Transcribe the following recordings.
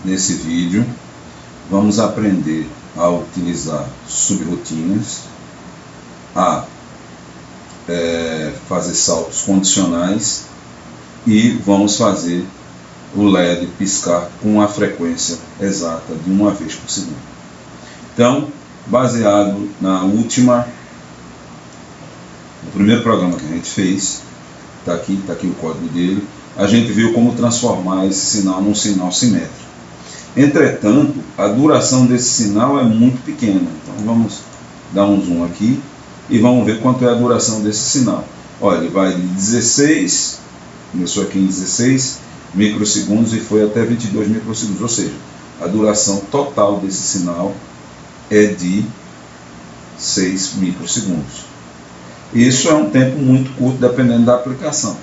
nesse vídeo vamos aprender a utilizar subrotinas, a fazer saltos condicionais e vamos fazer o LED piscar com a frequência exata de 1 vez por segundo. Então, baseado no primeiro programa que a gente fez, está aqui o código dele, a gente viu como transformar esse sinal num sinal simétrico. Entretanto, a duração desse sinal é muito pequena, então vamos dar um zoom aqui e vamos ver quanto é a duração desse sinal. Olha, ele vai de 16, começou aqui em 16 microsegundos e foi até 22 microsegundos, ou seja, a duração total desse sinal é de 6 microsegundos. Isso é um tempo muito curto, dependendo da aplicação,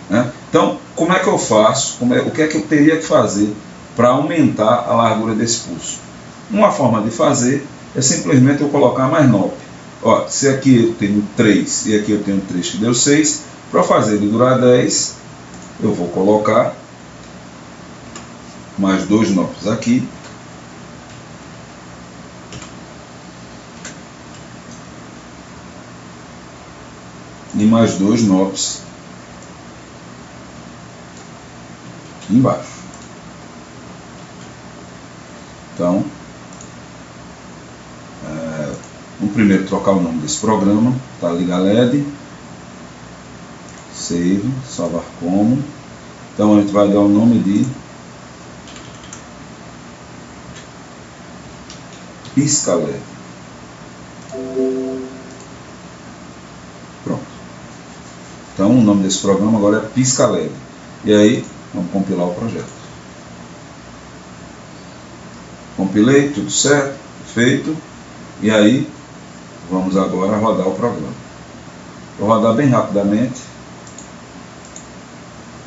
né? Então, como é que eu faço? O que é que eu teria que fazer para aumentar a largura desse pulso? Uma forma de fazer é simplesmente eu colocar mais NOP. Ó, se aqui eu tenho 3 e aqui eu tenho 3 que deu 6, para fazer ele durar 10, eu vou colocar mais 2 NOPs aqui. E mais 2 NOPs aqui embaixo. Então, vamos primeiro trocar o nome desse programa, tá? Liga LED, save, salvar como. Então a gente vai dar o nome de pisca LED. Pronto. Então o nome desse programa agora é pisca LED. E aí vamos compilar o projeto. Compilei, tudo certo, feito. E aí vamos agora rodar o programa. Vou rodar bem rapidamente.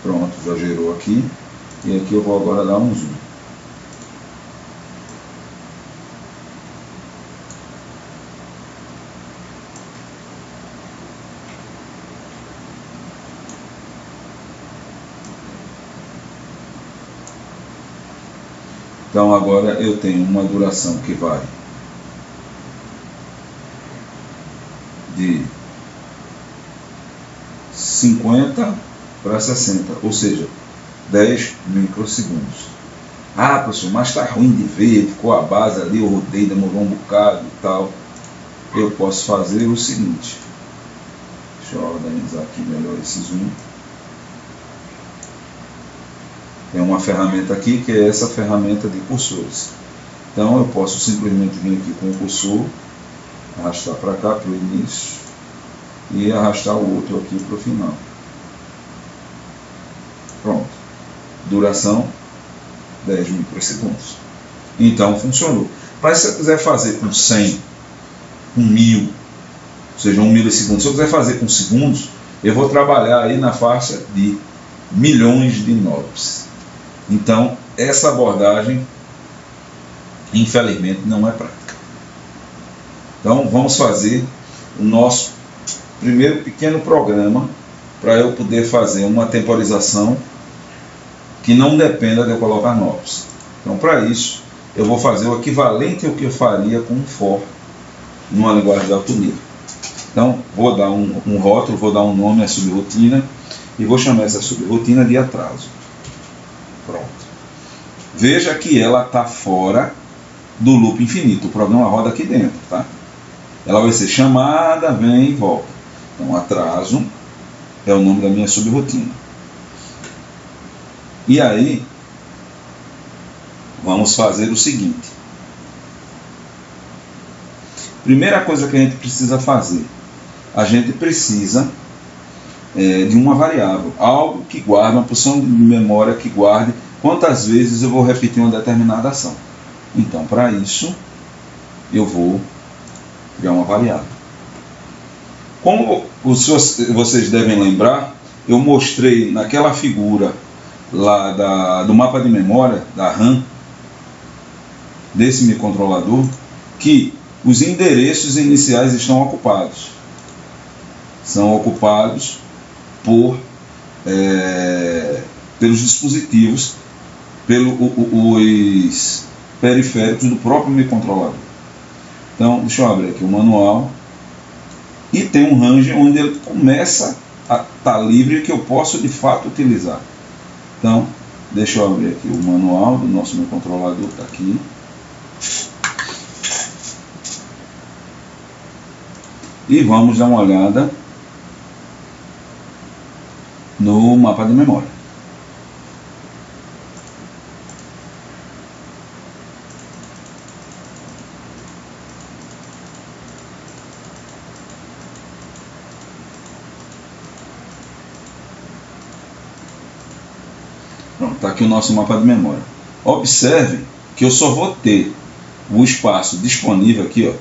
Pronto, já gerou aqui. E aqui eu vou agora dar um zoom. Então agora eu tenho uma duração que vai de 50 para 60, ou seja, 10 microsegundos. Ah, professor, mas está ruim de ver, ficou a base ali, eu rodei, demorou um bocado e tal. Eu posso fazer o seguinte, deixa eu organizar aqui melhor esse zoom. Tem uma ferramenta aqui que é essa ferramenta de cursores. Então eu posso simplesmente vir aqui com o cursor, arrastar para cá, para o início, e arrastar o outro aqui para o final. Pronto. Duração 10 microsegundos. Então funcionou. Mas se eu quiser fazer com 100, com 1000, ou seja, 1 milissegundo, se eu quiser fazer com segundos, eu vou trabalhar aí na faixa de milhões de NOPs. Então, essa abordagem, infelizmente, não é prática. Então, vamos fazer o nosso primeiro pequeno programa para eu poder fazer uma temporização que não dependa de eu colocar NOPs. Então, para isso, eu vou fazer o equivalente ao que eu faria com um for numa linguagem de alto nível. Então, vou dar um rótulo, vou dar um nome à subrotina e vou chamar essa subrotina de atraso. Pronto. Veja que ela está fora do loop infinito. O programa roda aqui dentro, tá? Ela vai ser chamada, vem e volta. Então, atraso é o nome da minha subrotina. E aí, vamos fazer o seguinte. Primeira coisa que a gente precisa fazer. A gente precisa de uma variável, algo que guarde, uma porção de memória que guarde quantas vezes eu vou repetir uma determinada ação. Então, para isso, eu vou criar uma variável. Como vocês devem lembrar, eu mostrei naquela figura lá do mapa de memória, da RAM, desse microcontrolador, que os endereços iniciais estão ocupados. São ocupados pelos dispositivos os periféricos do próprio microcontrolador. Então, deixa eu abrir aqui o manual. E tem um range onde ele começa a estar livre, que eu posso de fato utilizar. Então, deixa eu abrir aqui o manual do nosso microcontrolador, está aqui. E vamos dar uma olhada no mapa de memória. Pronto, está aqui o nosso mapa de memória. Observe que eu só vou ter o espaço disponível aqui, ó,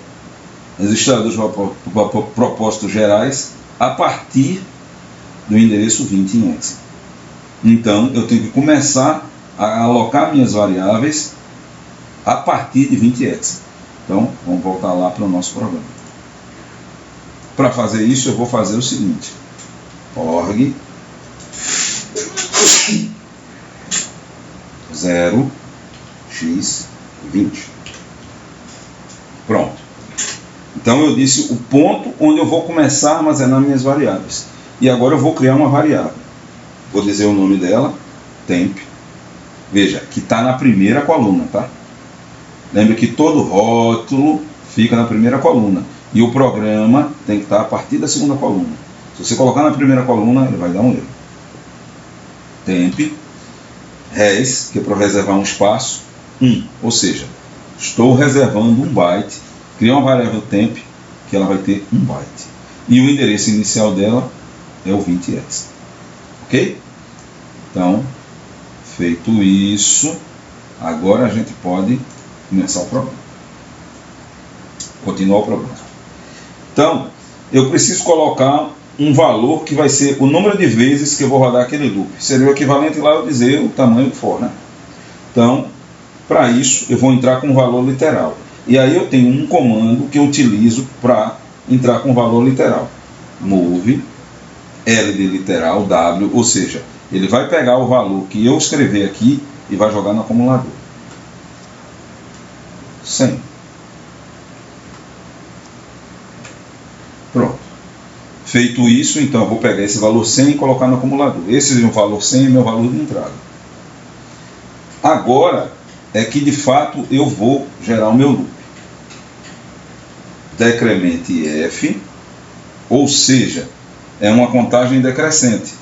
registradores para propósitos gerais, a partir do endereço 20 em hexa. Então, eu tenho que começar a alocar minhas variáveis a partir de 20 hexa. Então, vamos voltar lá para o nosso programa. Para fazer isso, eu vou fazer o seguinte: org 0x20. Pronto. Então eu disse o ponto onde eu vou começar a armazenar minhas variáveis. E agora eu vou criar uma variável. Vou dizer o nome dela, temp. Veja, que está na primeira coluna, tá? Lembre que todo rótulo fica na primeira coluna. E o programa tem que estar a partir da segunda coluna. Se você colocar na primeira coluna, ele vai dar um erro. Temp, res, que é para reservar um espaço, 1. Ou seja, estou reservando 1 byte. Criar uma variável temp, que ela vai ter 1 byte. E o endereço inicial dela é o 20 hexa. Ok? Então, feito isso, agora a gente pode começar o programa. Continuar o programa. Então, eu preciso colocar um valor que vai ser o número de vezes que eu vou rodar aquele loop. Seria o equivalente lá eu dizer o tamanho que for, né? Então, para isso, eu vou entrar com um valor literal. E aí eu tenho um comando que eu utilizo para entrar com valor literal. Move, L de literal, W, ou seja, ele vai pegar o valor que eu escrever aqui e vai jogar no acumulador. 100. Pronto. Feito isso, então eu vou pegar esse valor 100 e colocar no acumulador. Esse é o valor 100, é meu valor de entrada. Agora é que de fato eu vou gerar o meu loop. Decremente F, ou seja, é uma contagem decrescente,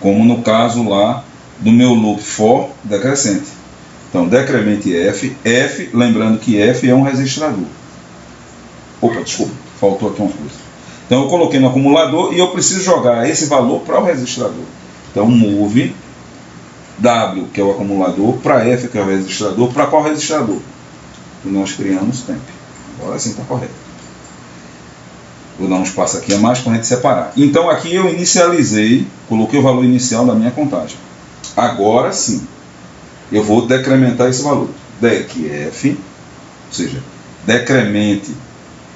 como no caso lá do meu loop for decrescente. Então, decremente F, F, lembrando que F é um registrador. Opa, desculpa, faltou aqui uma coisa. Então eu coloquei no acumulador e eu preciso jogar esse valor para o registrador. Então, move W, que é o acumulador, para F, que é o registrador, para qual registrador? Que nós criamos temp. Agora sim está correto. Vou dar um espaço aqui a mais para a gente separar. Então aqui eu inicializei, coloquei o valor inicial da minha contagem. Agora sim, eu vou decrementar esse valor. Dec F, ou seja, decremente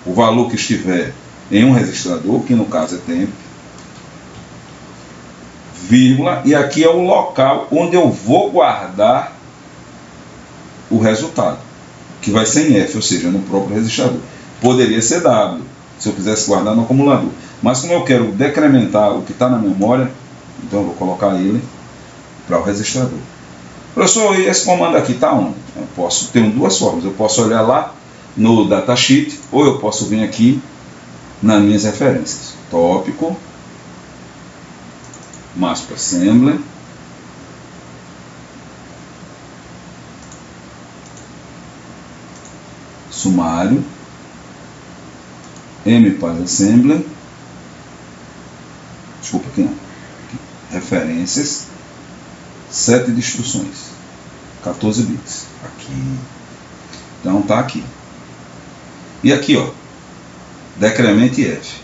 o valor que estiver em um registrador, que no caso é temp, vírgula, e aqui é o local onde eu vou guardar o resultado, que vai ser em F, ou seja, no próprio registrador. Poderia ser W, se eu quisesse guardar no acumulador. Mas como eu quero decrementar o que está na memória, então eu vou colocar ele para o registrador. Professor, e esse comando aqui está onde? Eu posso ter duas formas. Eu posso olhar lá no datasheet, ou eu posso vir aqui nas minhas referências. Tópico, MASP Assembly, sumário, MPAS Assembly, desculpa, aqui não, aqui, referências, 7 de instruções, 14 bits, aqui, então tá aqui, e aqui ó, decremente F,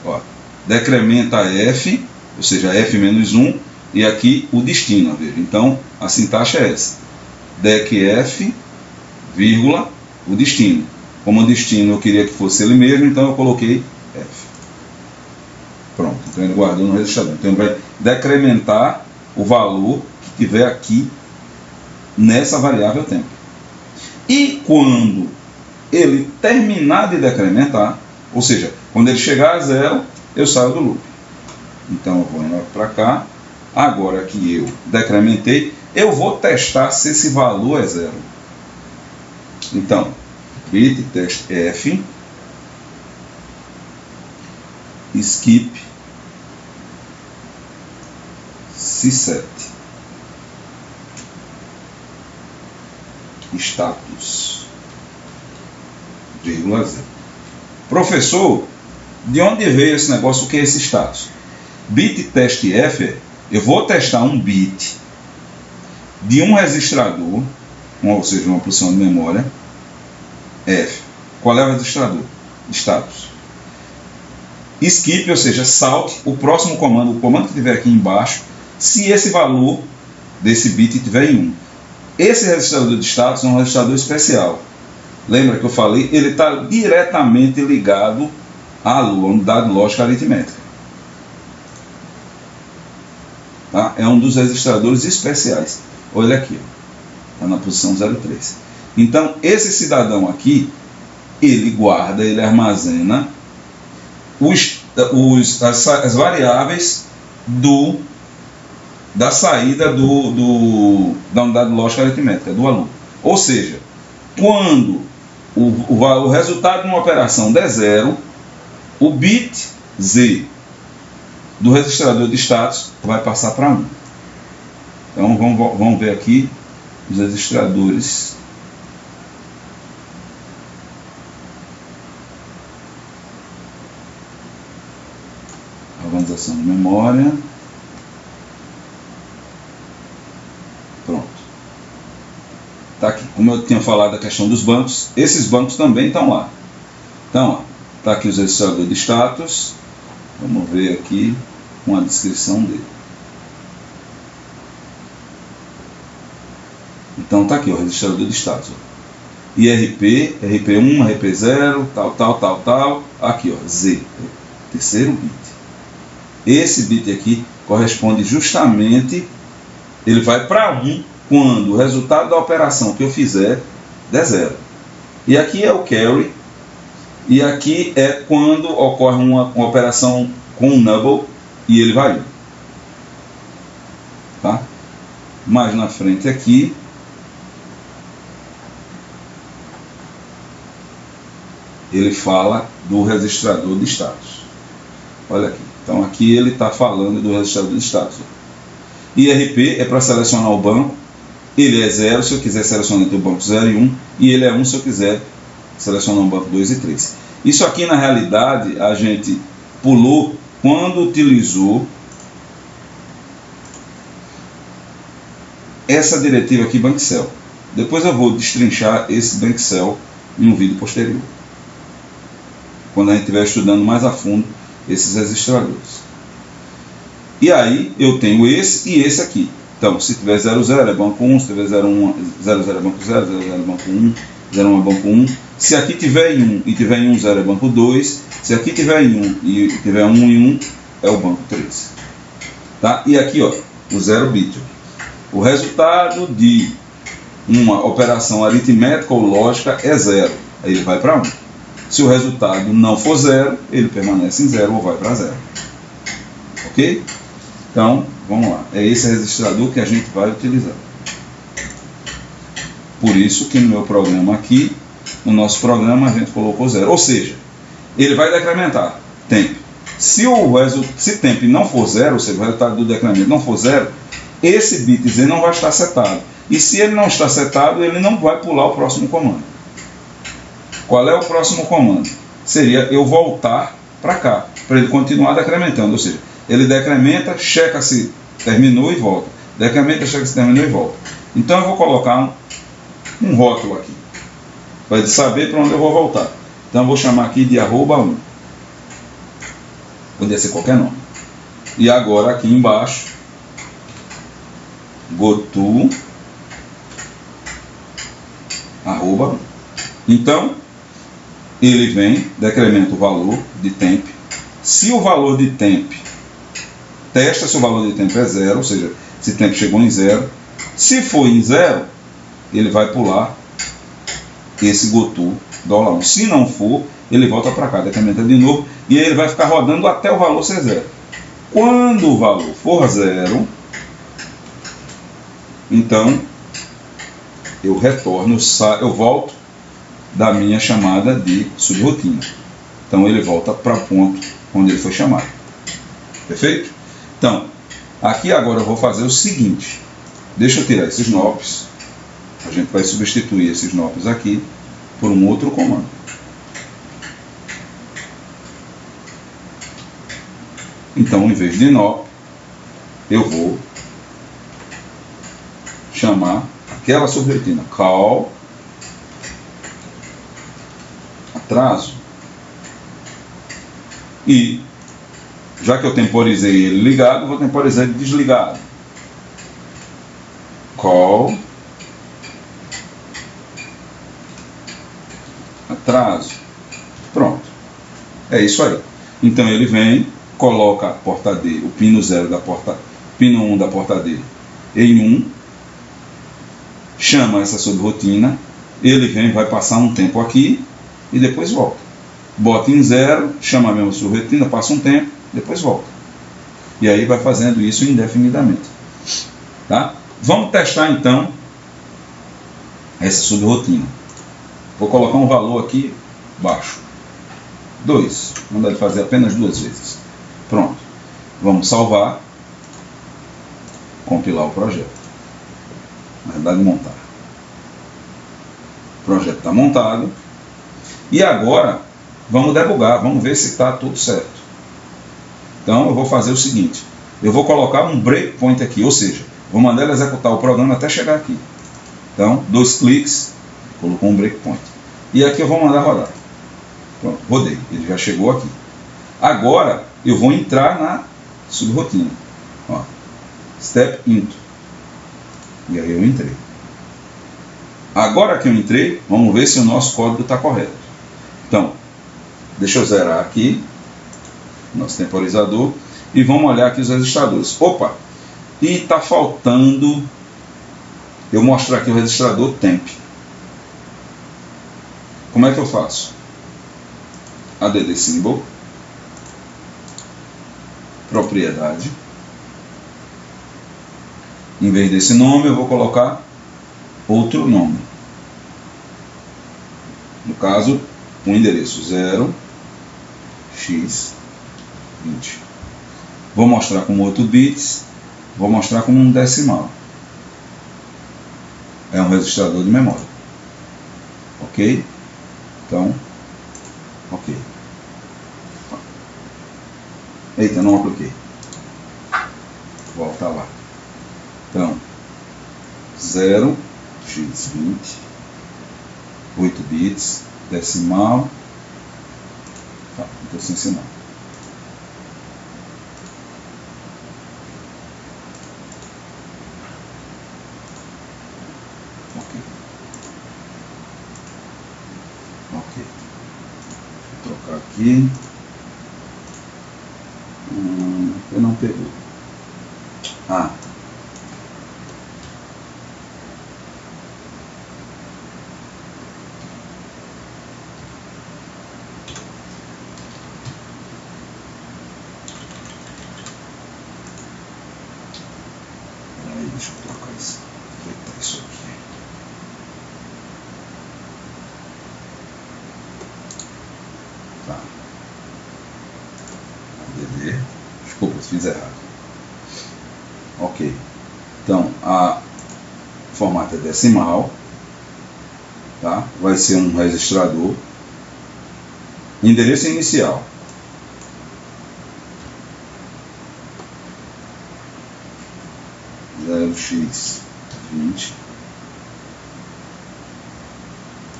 ó, decrementa F, ou seja, F menos 1, e aqui o destino, veja. Então a sintaxe é essa, dec F, vírgula, o destino. Como o destino eu queria que fosse ele mesmo, então eu coloquei F. Pronto, então ele guardou no registrador. Então ele vai decrementar o valor que tiver aqui nessa variável tempo. E quando ele terminar de decrementar, ou seja, quando ele chegar a zero, eu saio do loop. Então eu vou para cá. Agora que eu decrementei, eu vou testar se esse valor é zero. Então, bit test f skip C7 status vírgula zero. Professor, de onde veio esse negócio? O que é esse status? Bit test f, eu vou testar um bit de um registrador, ou seja, uma posição de memória f. Qual é o registrador? Status. Skip, ou seja, salte o próximo comando, o comando que tiver aqui embaixo, se esse valor desse bit tiver em 1. Esse registrador de status é um registrador especial. Lembra que eu falei? Ele está diretamente ligado à LU, unidade lógica aritmética. Tá? É um dos registradores especiais. Olha aqui, está na posição 03. Então, esse cidadão aqui, ele guarda, ele armazena as variáveis da saída da unidade lógica aritmética, do aluno. Ou seja, quando o resultado de uma operação der zero, o bit Z do registrador de status vai passar para 1. Então vamos ver aqui os registradores. Organização de memória. Pronto. Tá aqui. Como eu tinha falado da questão dos bancos, esses bancos também estão lá. Então, está aqui os registradores de status. Vamos ver aqui uma descrição dele. Então está aqui o registrador de status. IRP, RP1, RP0, tal. Aqui, ó, Z, terceiro bit. Esse bit aqui corresponde justamente, ele vai para 1 quando o resultado da operação que eu fizer der zero. E aqui é o carry, e aqui é quando ocorre uma operação com um nubble e ele vai. Tá? Mais na frente aqui, ele fala do registrador de status. Olha aqui. Então aqui ele está falando do registrador de status. IRP é para selecionar o banco. Ele é 0 se eu quiser selecionar entre o banco 0 e 1. E ele é 1 se eu quiser selecionar o banco 2 e 3. Isso aqui na realidade a gente pulou quando utilizou essa diretiva aqui, Bankcell. Depois eu vou destrinchar esse Bankcell em um vídeo posterior, quando a gente estiver estudando mais a fundo esses registradores. E aí eu tenho esse e esse aqui. Então, se tiver 00 é banco 1, se tiver 01, 00 é banco 0, 00 é banco 1, 01 é banco 1. Se aqui tiver em 1 e tiver em 1, 0 é banco 2. Se aqui tiver em 1 e tiver 1 em 1, é o banco 3. Tá? E aqui, ó, o 0 bit. O resultado de uma operação aritmética ou lógica é 0. Aí ele vai para 1. Se o resultado não for 0, ele permanece em 0 ou vai para 0. Ok? Então, vamos lá. É esse registrador que a gente vai utilizar. Por isso que no meu programa aqui, no nosso programa, a gente colocou 0. Ou seja, ele vai decrementar tempo. Se tempo não for 0, ou seja, o resultado do decremento não for 0, esse bit Z não vai estar setado. E se ele não está setado, ele não vai pular o próximo comando. Qual é o próximo comando? Seria eu voltar para cá, para ele continuar decrementando. Ou seja, ele decrementa, checa se terminou e volta. Decrementa, checa se terminou e volta. Então eu vou colocar um rótulo aqui, para ele saber para onde eu vou voltar. Então eu vou chamar aqui de @1. Poderia ser qualquer nome. E agora aqui embaixo, goto @1. Então, ele vem, decrementa o valor de temp. Se o valor de temp, testa se o valor de temp é 0, ou seja, se temp chegou em 0. Se for em 0, ele vai pular esse GoTo $1. Se não for, ele volta para cá, decrementa de novo, e aí ele vai ficar rodando até o valor ser zero. Quando o valor for zero, então eu retorno, eu volto da minha chamada de subrotina. Então ele volta para o ponto onde ele foi chamado. Perfeito? Então, aqui agora eu vou fazer o seguinte. Deixa eu tirar esses NOPs. A gente vai substituir esses NOPs aqui por um outro comando. Então, em vez de NOP, eu vou chamar aquela subrotina call atraso. E, já que eu temporizei ele ligado, vou temporizar ele desligado. Call atraso. Pronto. É isso aí. Então ele vem, coloca a porta D, o pino 0 da porta, pino 1 da porta D em 1, chama essa subrotina, ele vem, vai passar um tempo aqui e depois volta. Bota em 0, chama a mesma subrotina, passa um tempo, depois volta. E aí vai fazendo isso indefinidamente. Tá? Vamos testar então essa subrotina. Vou colocar um valor aqui baixo. 2. Mandar ele fazer apenas 2 vezes. Pronto. Vamos salvar. Compilar o projeto. Na verdade, montar. O projeto está montado. E agora, vamos debugar. Vamos ver se está tudo certo. Então, eu vou fazer o seguinte. Eu vou colocar um breakpoint aqui. Ou seja, vou mandar ele executar o programa até chegar aqui. Então, 2 cliques. Colocou um breakpoint. E aqui eu vou mandar rodar. Pronto, rodei. Ele já chegou aqui. Agora, eu vou entrar na subrotina. Ó, step into. E aí eu entrei. Agora que eu entrei, vamos ver se o nosso código está correto. Então, deixa eu zerar aqui nosso temporizador e vamos olhar aqui os registradores. Opa! E está faltando eu mostrar aqui o registrador temp. Como é que eu faço? Add symbol, propriedade. Em vez desse nome, eu vou colocar outro nome. No caso, o endereço 0x20. Vou mostrar como 8 bits, vou mostrar como um decimal. É um registrador de memória. Ok? Então, ok. Eita, não apliquei. Volta lá. Então, 0x20, 8 bits, decimal. Tá, estou sem sinal. Ok. Ok. Vou trocar aqui. Eu não pegou. Ah. Peraí, deixa eu trocar isso. Aproveitar isso aqui. Tá. ADD. Desculpa, fiz errado. Ok. Então, a formato é decimal. Tá? Vai ser um registrador. Endereço inicial. x20.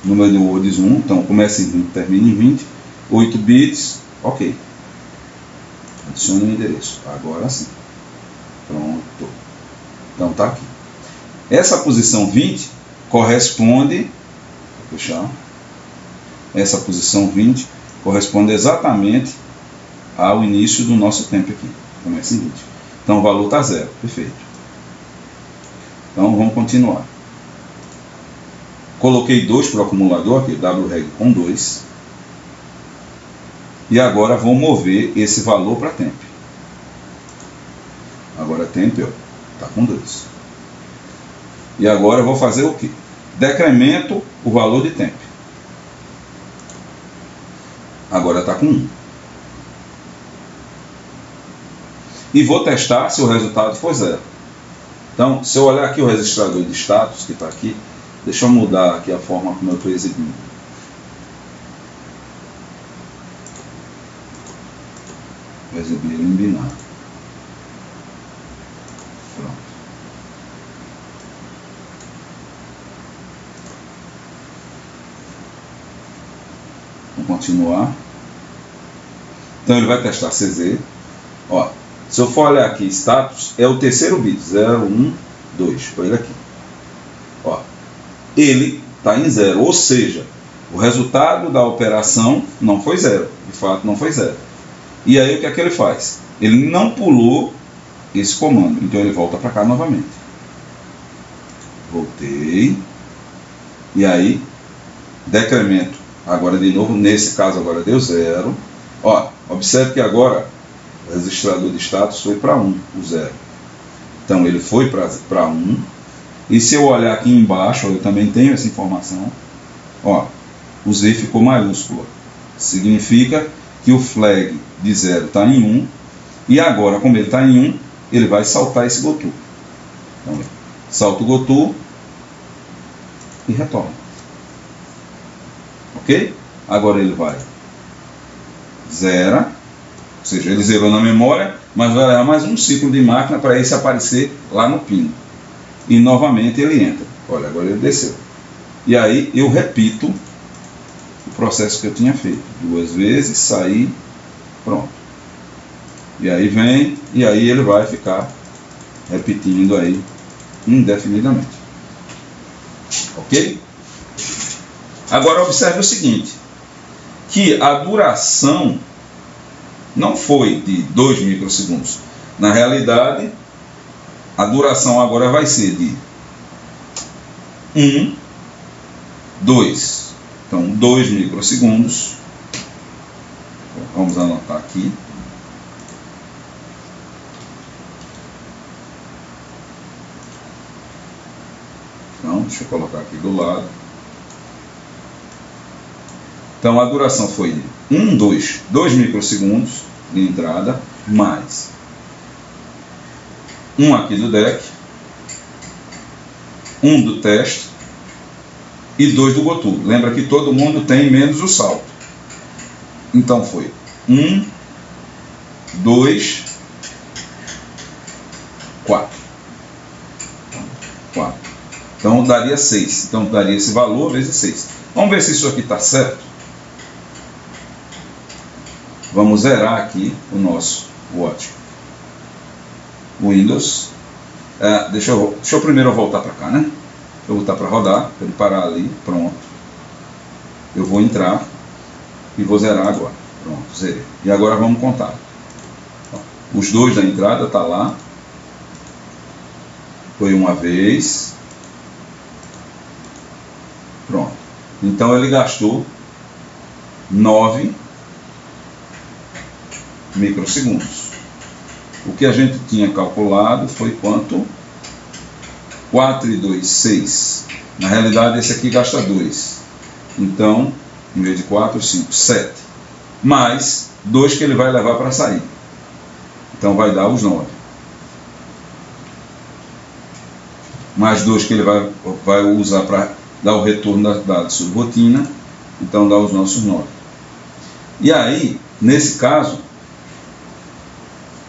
Número de words 1. Então, começa em 20, termina em 20. 8 bits. Ok. Adicione o endereço. Agora sim. Pronto. Então tá aqui. Essa posição 20 corresponde. Vou fechar. Essa posição 20 corresponde exatamente ao início do nosso tempo aqui. Começa em 20. Então o valor está 0. Perfeito. Então vamos continuar. Coloquei 2 para o acumulador, aqui, wreg com 2. E agora vou mover esse valor para temp. Agora temp está com 2. E agora eu vou fazer o quê? Decremento o valor de temp. Agora está com 1. E vou testar se o resultado for 0. Então, se eu olhar aqui o registrador de status que está aqui, deixa eu mudar aqui a forma como eu estou exibindo. Vou exibir ele em binário. Pronto. Vou continuar. Então ele vai testar CZ. Ó, se eu for olhar aqui, status é o terceiro bit, 0, 1, 2, foi ele aqui. Ó, ele está em 0, ou seja, o resultado da operação não foi 0, de fato não foi 0. E aí o que é que ele faz? Ele não pulou esse comando, então ele volta para cá novamente. Voltei, e aí decremento, agora de novo, nesse caso agora deu 0. Ó, observe que agora o registrador de status foi para 1, o 0. Então ele foi para 1. E se eu olhar aqui embaixo, eu também tenho essa informação. Ó, o Z ficou maiúsculo. Significa que o flag de 0 está em 1. E agora, como ele está em 1, ele vai saltar esse goto. Então, salta o goto e retorna. Ok? Agora ele vai zera. Ou seja, ele zerou na memória, mas vai levar mais um ciclo de máquina para esse aparecer lá no pino. E novamente ele entra. Olha, agora ele desceu. E aí eu repito o processo que eu tinha feito. 2 vezes, sair, pronto. E aí vem, e aí ele vai ficar repetindo aí indefinidamente. Ok? Agora observe o seguinte, que a duração não foi de 2 microsegundos. Na realidade, a duração agora vai ser de 1, 2. Então, 2 microsegundos. Vamos anotar aqui. Então, deixa eu colocar aqui do lado. Então, a duração foi de 2 microsegundos de entrada, mais 1 aqui do deck, 1 do teste e 2 do goto. Lembra que todo mundo tem menos o salto. Então foi 1, 2, 4. Então daria 6. Então daria esse valor vezes 6. Vamos ver se isso aqui está certo. Vamos zerar aqui o nosso Watch Windows. Deixa eu primeiro voltar para cá, né? Eu vou voltar para rodar, para ele parar ali, pronto. Eu vou entrar e vou zerar agora. Pronto, zerei. E agora vamos contar. Os 2 da entrada tá lá. Foi uma vez. Pronto. Então ele gastou 9 microsegundos. O que a gente tinha calculado foi quanto? 4 e 2, 6. Na realidade, esse aqui gasta 2. Então, em vez de 4, 5, 7. Mais 2 que ele vai levar para sair. Então, vai dar os 9. Mais 2 que ele vai usar para dar o retorno da subrotina. Então, dá os nossos 9. E aí, nesse caso,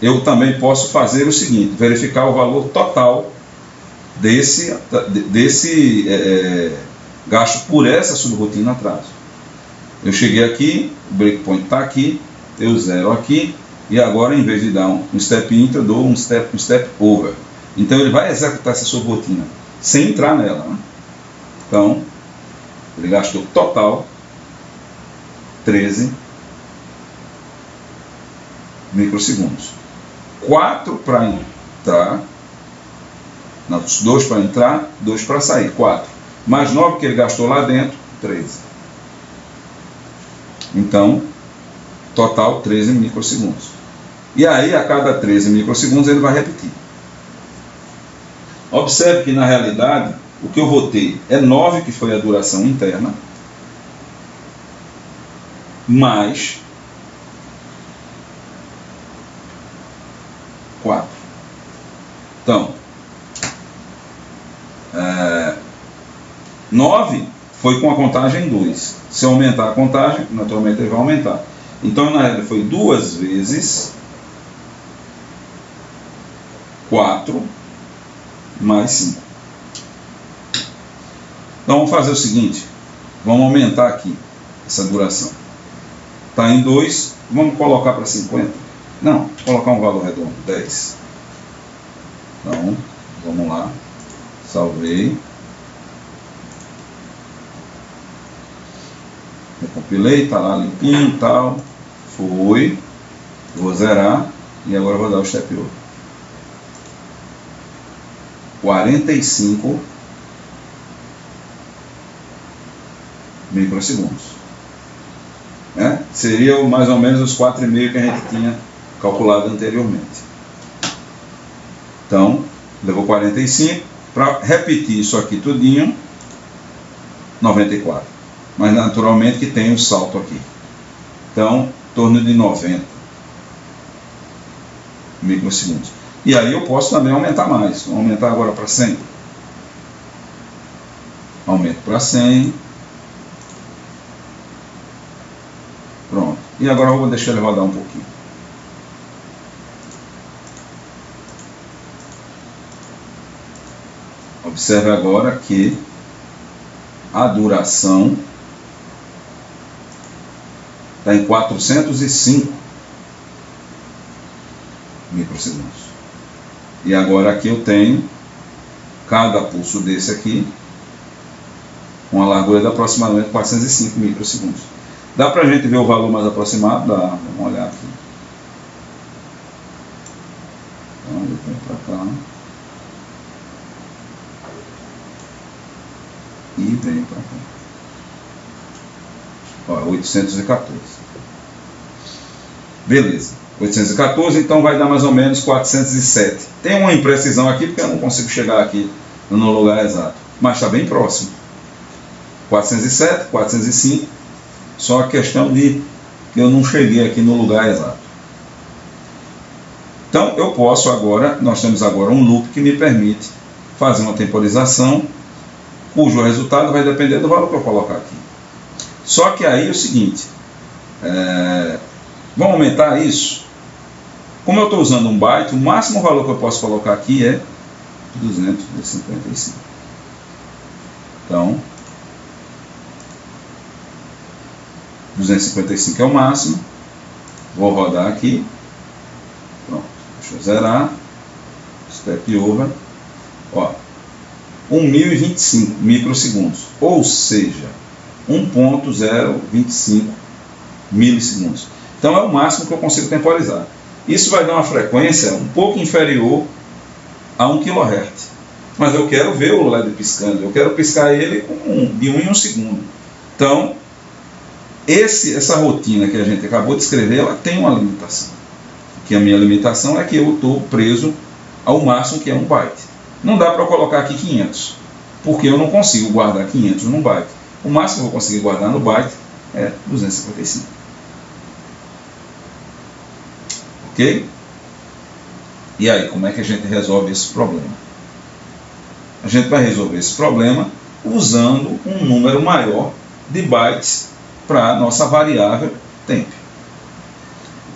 eu também posso fazer o seguinte, verificar o valor total desse gasto por essa subrotina atraso. Eu cheguei aqui, o breakpoint está aqui, eu zero aqui, e agora em vez de dar um step inter, eu dou um step over. Então ele vai executar essa subrotina sem entrar nela, né? Então, ele gastou total 13 microsegundos. 4 para entrar, não, 2 para entrar, 2 para sair, 4. mais 9 que ele gastou lá dentro, 13. Então, total 13 microsegundos. E aí, a cada 13 microsegundos, ele vai repetir. Observe que, na realidade, o que eu vou ter é 9, que foi a duração interna, mais 4. Então, 9 foi com a contagem 2. Se eu aumentar a contagem, naturalmente ele vai aumentar. Então, na realidade, foi 2 vezes 4 mais 5. Então, vamos fazer o seguinte. Vamos aumentar aqui essa duração. Está em 2, vamos colocar para 50. Não, vou colocar um valor redondo, 10. Então, vamos lá. Salvei. Recompilei, está lá limpinho e tal. Foi. Vou zerar. E agora vou dar o step over. 45 microsegundos. Seria mais ou menos os 4,5 que a gente tinha calculado anteriormente. Então, levou 45. Para repetir isso aqui tudinho, 94. Mas naturalmente que tem um salto aqui. Então, em torno de 90 microsegundos. E aí eu posso também aumentar mais. Vou aumentar agora para 100. Aumento para 100. Pronto. E agora eu vou deixar ele rodar um pouquinho. Observe agora que a duração está em 405 microsegundos. E agora aqui eu tenho cada pulso desse aqui com a largura de aproximadamente 405 microsegundos. Dá para a gente ver o valor mais aproximado? Dá. Vamos olhar aqui. Então, eu venho para cá. E venho para cá. Ó, 814. Beleza. 814, então vai dar mais ou menos 407. Tem uma imprecisão aqui, porque eu não consigo chegar aqui no lugar exato. Mas está bem próximo. 407, 405. Só a questão de que eu não cheguei aqui no lugar exato. Então, eu posso agora, nós temos agora um loop que me permite fazer uma temporização, cujo resultado vai depender do valor que eu colocar aqui. Só que aí é o seguinte, vamos aumentar isso. Como eu estou usando um byte, o máximo valor que eu posso colocar aqui é 255. Então, 255 é o máximo. Vou rodar aqui. Pronto, deixa eu zerar. Step over. Ó, 1025 microsegundos, ou seja, 1.025 milissegundos. Então é o máximo que eu consigo temporizar. Isso vai dar uma frequência um pouco inferior a 1 kHz. Mas eu quero ver o LED piscando, eu quero piscar ele de 1 em 1 segundo. Então, essa rotina que a gente acabou de escrever, ela tem uma limitação. Que a minha limitação é que eu estou preso ao máximo, que é 1 byte. Não dá para eu colocar aqui 500, porque eu não consigo guardar 500 num byte. O máximo que eu vou conseguir guardar no byte é 255. Ok? E aí, como é que a gente resolve esse problema? A gente vai resolver esse problema usando um número maior de bytes para a nossa variável temp.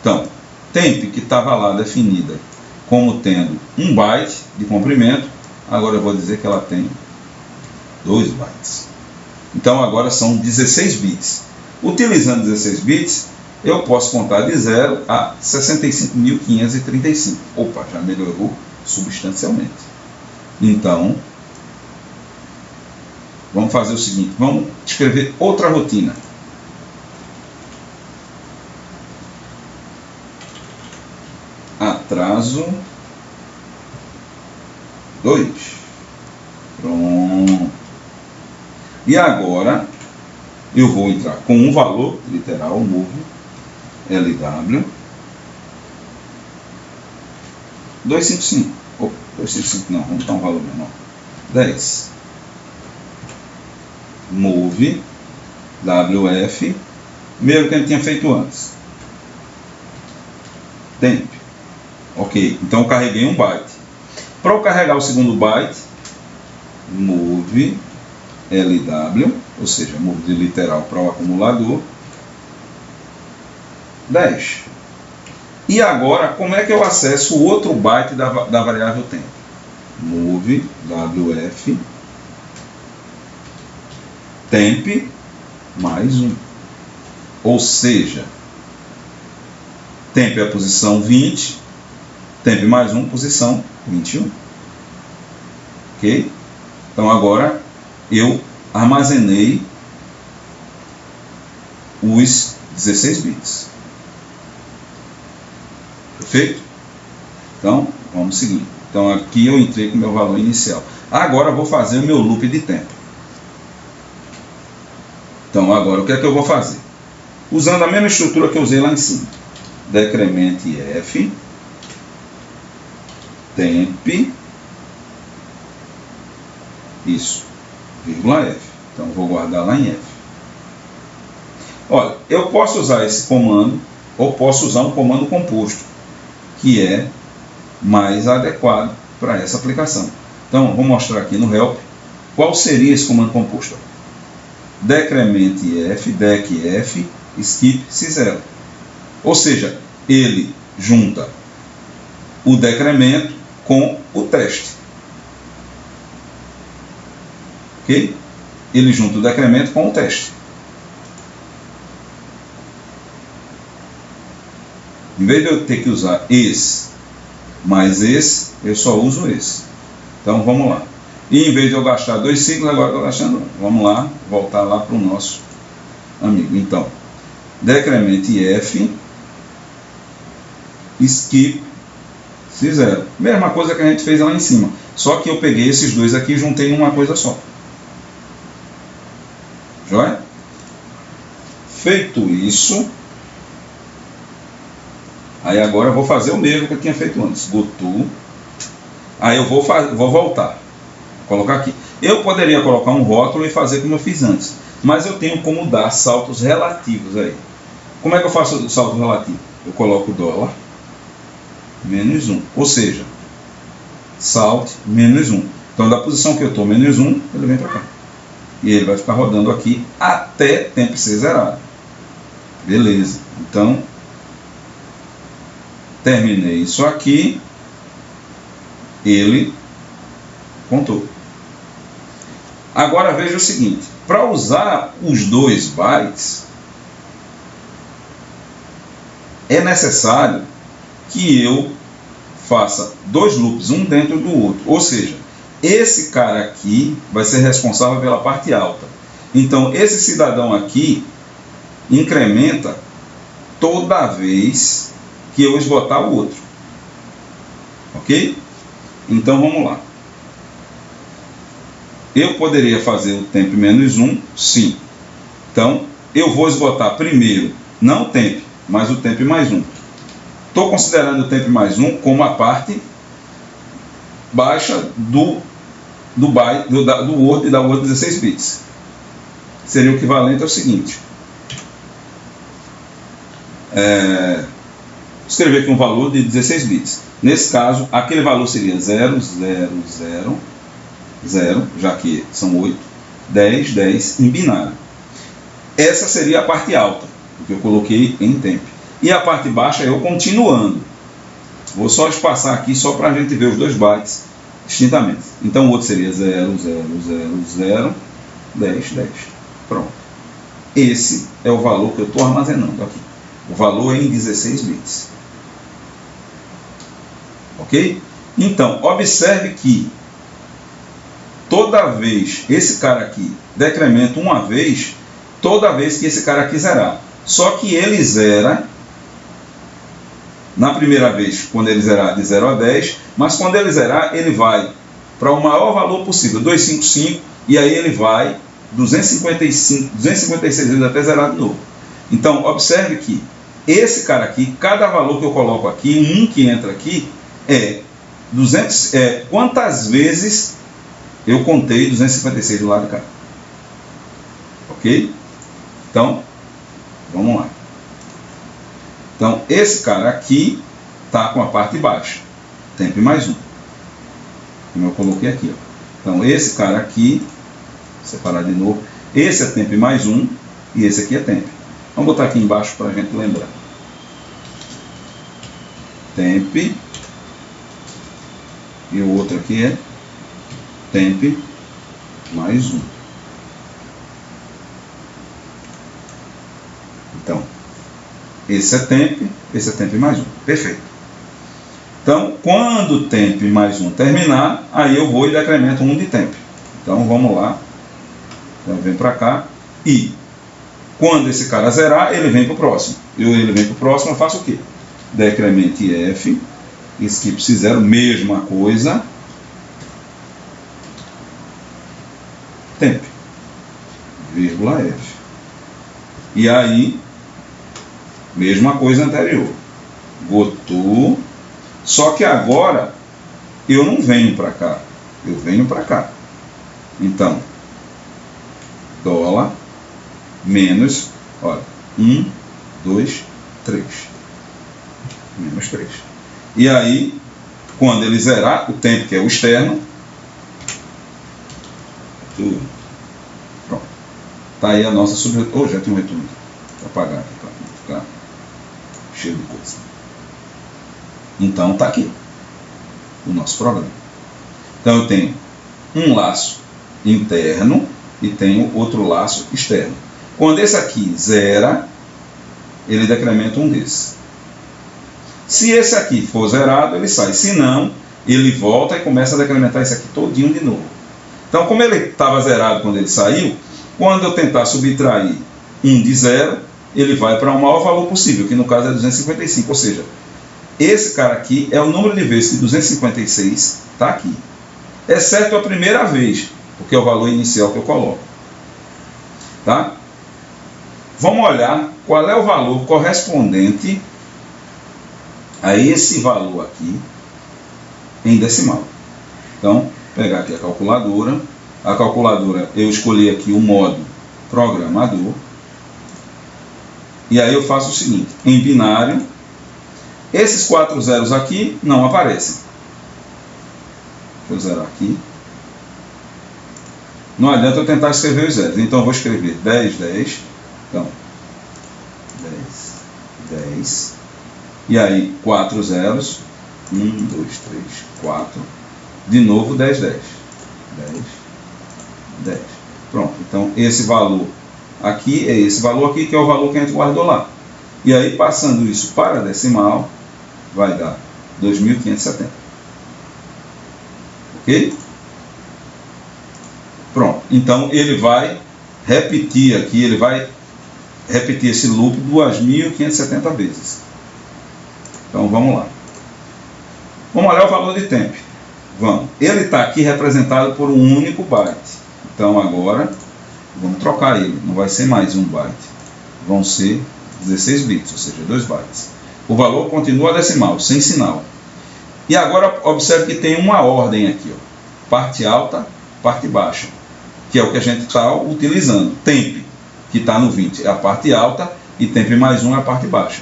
Então, temp, que estava lá definida como tendo 1 byte de comprimento, agora eu vou dizer que ela tem 2 bytes. Então agora são 16 bits. Utilizando 16 bits, eu posso contar de 0 a 65.535. Opa, já melhorou substancialmente. Então, vamos fazer o seguinte, vamos escrever outra rotina. Atraso 2. Pronto. E agora eu vou entrar com um valor literal, move LW 255. Opa, 255 não, vamos botar um valor menor. 10. Move WF, mesmo que a gente tinha feito antes. Temp. Ok, então eu carreguei um byte. Para eu carregar o segundo byte, move LW, ou seja, move de literal para o acumulador, 10. E agora, como é que eu acesso o outro byte da variável tempo? Move WF temp mais 1. Ou seja, temp é a posição 20, temp mais 1, posição 21. Ok? Então agora eu armazenei os 16 bits. Perfeito? Então, vamos seguir. Então aqui eu entrei com o meu valor inicial. Agora eu vou fazer o meu loop de tempo. Então agora o que é que eu vou fazer? Usando a mesma estrutura que eu usei lá em cima. Decremente F, temp, isso, vírgula F. Então eu vou guardar lá em F. Olha, eu posso usar esse comando, ou posso usar um comando composto, que é mais adequado para essa aplicação. Então, eu vou mostrar aqui no help qual seria esse comando composto. Decremente F, dec F, skip C0. Ou seja, ele junta o decremento com o teste. Ok? Ele junta o decremento com o teste. Em vez de eu ter que usar esse mais esse, eu só uso esse. Então vamos lá. E em vez de eu gastar 2 ciclos, agora eu estou gastando. Vamos lá, voltar lá para o nosso amigo. Então, decremente F, skip C0. Mesma coisa que a gente fez lá em cima. Só que eu peguei esses dois aqui e juntei em uma coisa só. Joia? Feito isso, aí agora eu vou fazer o mesmo que eu tinha feito antes. Goto. Aí eu vou voltar. Vou colocar aqui. Eu poderia colocar um rótulo e fazer como eu fiz antes. Mas eu tenho como dar saltos relativos aí. Como é que eu faço o salto relativo? Eu coloco dólar menos 1. Ou seja, salt menos 1. Então da posição que eu estou menos 1, ele vem para cá. E ele vai ficar rodando aqui até tempo ser zerado. Beleza. Então, terminei isso aqui. Ele contou. Agora veja o seguinte. Para usar os 2 bytes, é necessário que eu faça 2 loops, um dentro do outro. Ou seja, esse cara aqui vai ser responsável pela parte alta. Então, esse cidadão aqui incrementa toda vez que eu esgotar o outro. Ok? Então, vamos lá. Eu poderia fazer o temp menos 1, sim. Então, eu vou esgotar primeiro, não o temp, mas o temp mais 1. Estou considerando o temp mais 1 como a parte baixa do Word e da Word 16 bits. Seria o equivalente ao seguinte. Escrever aqui um valor de 16 bits. Nesse caso, aquele valor seria 0, 0, 0, 0, já que são 8, 10, 10 em binário. Essa seria a parte alta, que eu coloquei em temp. E a parte baixa eu continuando. Vou só espaçar aqui só para a gente ver os 2 bytes distintamente. Então o outro seria 0, 0, 0, 0, 10, 10. Pronto. Esse é o valor que eu estou armazenando aqui. O valor é em 16 bits. Ok? Então, observe que toda vez esse cara aqui decrementa uma vez, toda vez que esse cara aqui zerar. Só que ele zera na primeira vez, quando ele zerar de 0 a 10, mas quando ele zerar, ele vai para o maior valor possível, 255, e aí ele vai 255, 256 vezes até zerar de novo. Então, observe que esse cara aqui, cada valor que eu coloco aqui, que entra aqui, quantas vezes eu contei 256 do lado de cá. Ok? Então, vamos lá. Então, esse cara aqui está com a parte baixa. Temp mais 1. Como eu coloquei aqui. Ó. Então, esse cara aqui, separar de novo, esse é temp mais 1 e esse aqui é temp. Vamos botar aqui embaixo para a gente lembrar. Temp. E o outro aqui é temp mais 1. Então, esse é temp mais 1. Perfeito. Então, quando o temp mais 1 terminar, aí eu vou e decremento 1 de temp. Então, vamos lá. Então, vem para cá. E, quando esse cara zerar, ele vem para o próximo. Ele vem para o próximo, eu faço o quê? Decremente F. Skip 0, mesma coisa. Temp. Vírgula F. E aí, mesma coisa anterior. Botou. Só que agora, eu não venho para cá. Eu venho para cá. Então, dólar, menos, olha, 1, 2, 3. Menos 3. E aí, quando ele zerar, o tempo que é o externo, pronto. Está aí a nossa subretorno. Já tem um retorno. Vou apagar aqui para não ficar cheio de coisa. Então, está aqui o nosso programa. Então, eu tenho um laço interno e tenho outro laço externo. Quando esse aqui zera, ele decrementa um desses. Se esse aqui for zerado, ele sai. Se não, ele volta e começa a decrementar esse aqui todinho de novo. Então, como ele estava zerado quando ele saiu, quando eu tentar subtrair 1 de 0, ele vai para o maior valor possível, que no caso é 255. Ou seja, esse cara aqui é o número de vezes que 256 está aqui. Exceto a primeira vez, porque é o valor inicial que eu coloco. Tá? Vamos olhar qual é o valor correspondente a esse valor aqui em decimal. Então, pegar aqui a calculadora. A calculadora, eu escolhi aqui o modo programador. E aí eu faço o seguinte, em binário, esses 4 zeros aqui não aparecem. Deixa eu zerar aqui. Não adianta eu tentar escrever os zeros. Então eu vou escrever 10, 10. Então, 10, 10. E aí, 4 zeros. 1, 2, 3, 4. De novo, 10, 10. 10, 10. Pronto. Então, esse valor aqui é esse valor aqui, que é o valor que a gente guardou lá. E aí, passando isso para decimal, vai dar 2.570. Ok? Pronto. Então, ele vai repetir aqui, ele vai repetir esse loop 2.570 vezes. Então, vamos lá. Vamos olhar o valor de temp. Vamos. Ele está aqui representado por um único byte. Então, agora, vamos trocar ele. Não vai ser mais 1 byte. Vão ser 16 bits, ou seja, 2 bytes. O valor continua decimal, sem sinal. E agora, observe que tem uma ordem aqui. Ó. Parte alta, parte baixa. Que é o que a gente está utilizando. Temp, que está no 20, é a parte alta. E temp mais 1 é a parte baixa.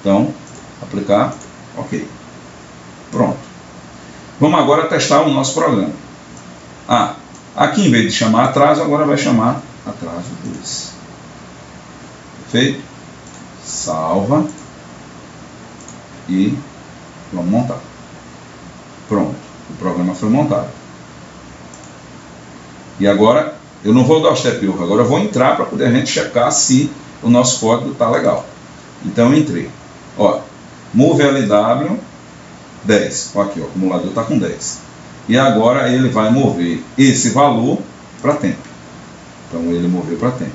Então, aplicar, ok. Pronto. Vamos agora testar o nosso programa. Aqui em vez de chamar atraso, agora vai chamar atraso 2. Perfeito? Salva. E vamos montar. Pronto. O programa foi montado. E agora, eu não vou dar o step over. Agora eu vou entrar para poder a gente checar se o nosso código está legal. Então eu entrei. Ó, move LW 10. Ó, aqui, ó, o acumulador está com 10. E agora ele vai mover esse valor para tempo. Então ele moveu para tempo.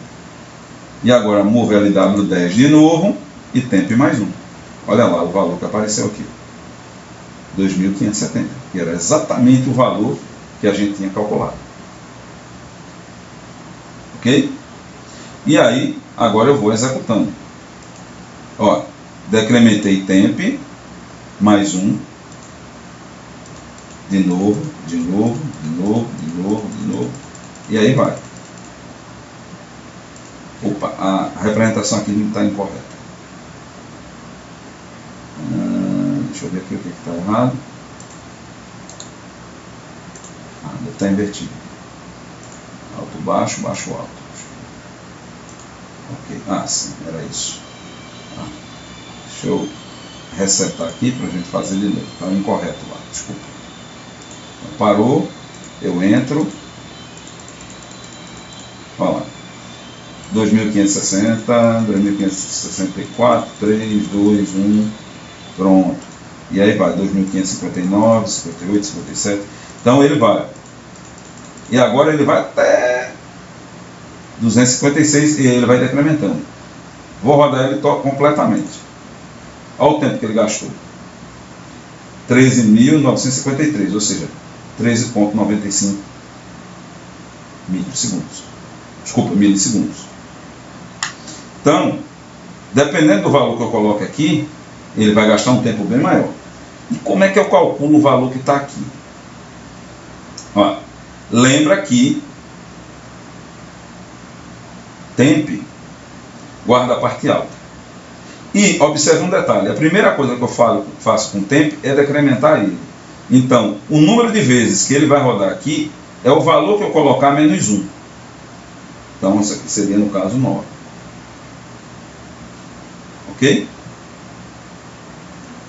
E agora move LW 10 de novo e tempo mais 1. Olha lá o valor que apareceu aqui. 2.570. Que era exatamente o valor que a gente tinha calculado. Ok? E aí, agora eu vou executando. Ó, decrementei temp, mais um. De novo, de novo, de novo, de novo, de novo. E aí vai. Opa, a representação aqui não está incorreta. Deixa eu ver aqui o que está errado. Deve estar invertido. Alto, baixo, baixo, alto. Ok, sim, era isso. Deixa eu resetar aqui para a gente fazer de novo. Estava incorreto lá, desculpa. Parou, eu entro. Olha lá. 2560, 2564, 3, 2, 1, pronto. E aí vai, 2559, 58, 57. Então ele vai. E agora ele vai até 256 e ele vai decrementando. Vou rodar ele completamente. Olha o tempo que ele gastou. 13.953, ou seja, 13,95 microsegundos. Desculpa, milissegundos. Então, dependendo do valor que eu coloque aqui, ele vai gastar um tempo bem maior. E como é que eu calculo o valor que está aqui? Ó, lembra que temp guarda a parte alta. E observe um detalhe, a primeira coisa que eu faço com temp é decrementar ele. Então, o número de vezes que ele vai rodar aqui é o valor que eu colocar menos 1. Então, isso aqui seria, no caso, 9. Ok?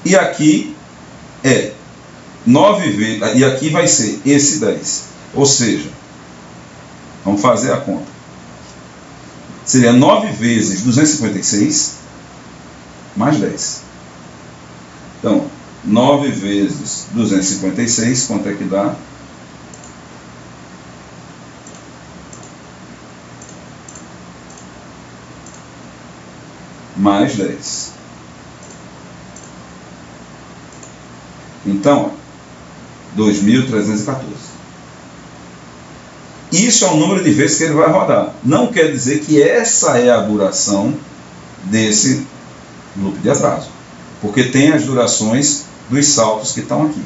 E aqui é 9 vezes, e aqui vai ser esse 10. Ou seja, vamos fazer a conta. Seria 9 vezes 256 mais 10. Então, 9 vezes 256, quanto é que dá? Mais 10. Então, 2.314. Isso é o número de vezes que ele vai rodar. Não quer dizer que essa é a duração desse loop de atraso, porque tem as durações dos saltos que estão aqui.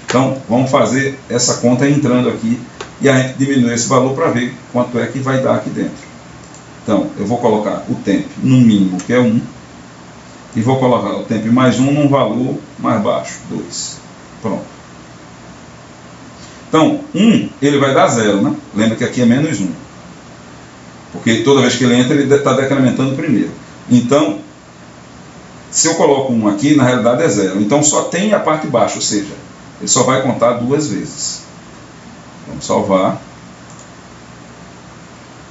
Então, vamos fazer essa conta entrando aqui e a gente diminui esse valor para ver quanto é que vai dar aqui dentro. Então, eu vou colocar o temp no mínimo, que é 1, e vou colocar o temp mais 1 num valor mais baixo, 2. Pronto. Então, 1, ele vai dar 0, né? Lembra que aqui é menos 1. Porque toda vez que ele entra, ele está decrementando primeiro. Então, se eu coloco 1 aqui, na realidade é 0. Então, só tem a parte baixa, ou seja, ele só vai contar 2 vezes. Vamos salvar.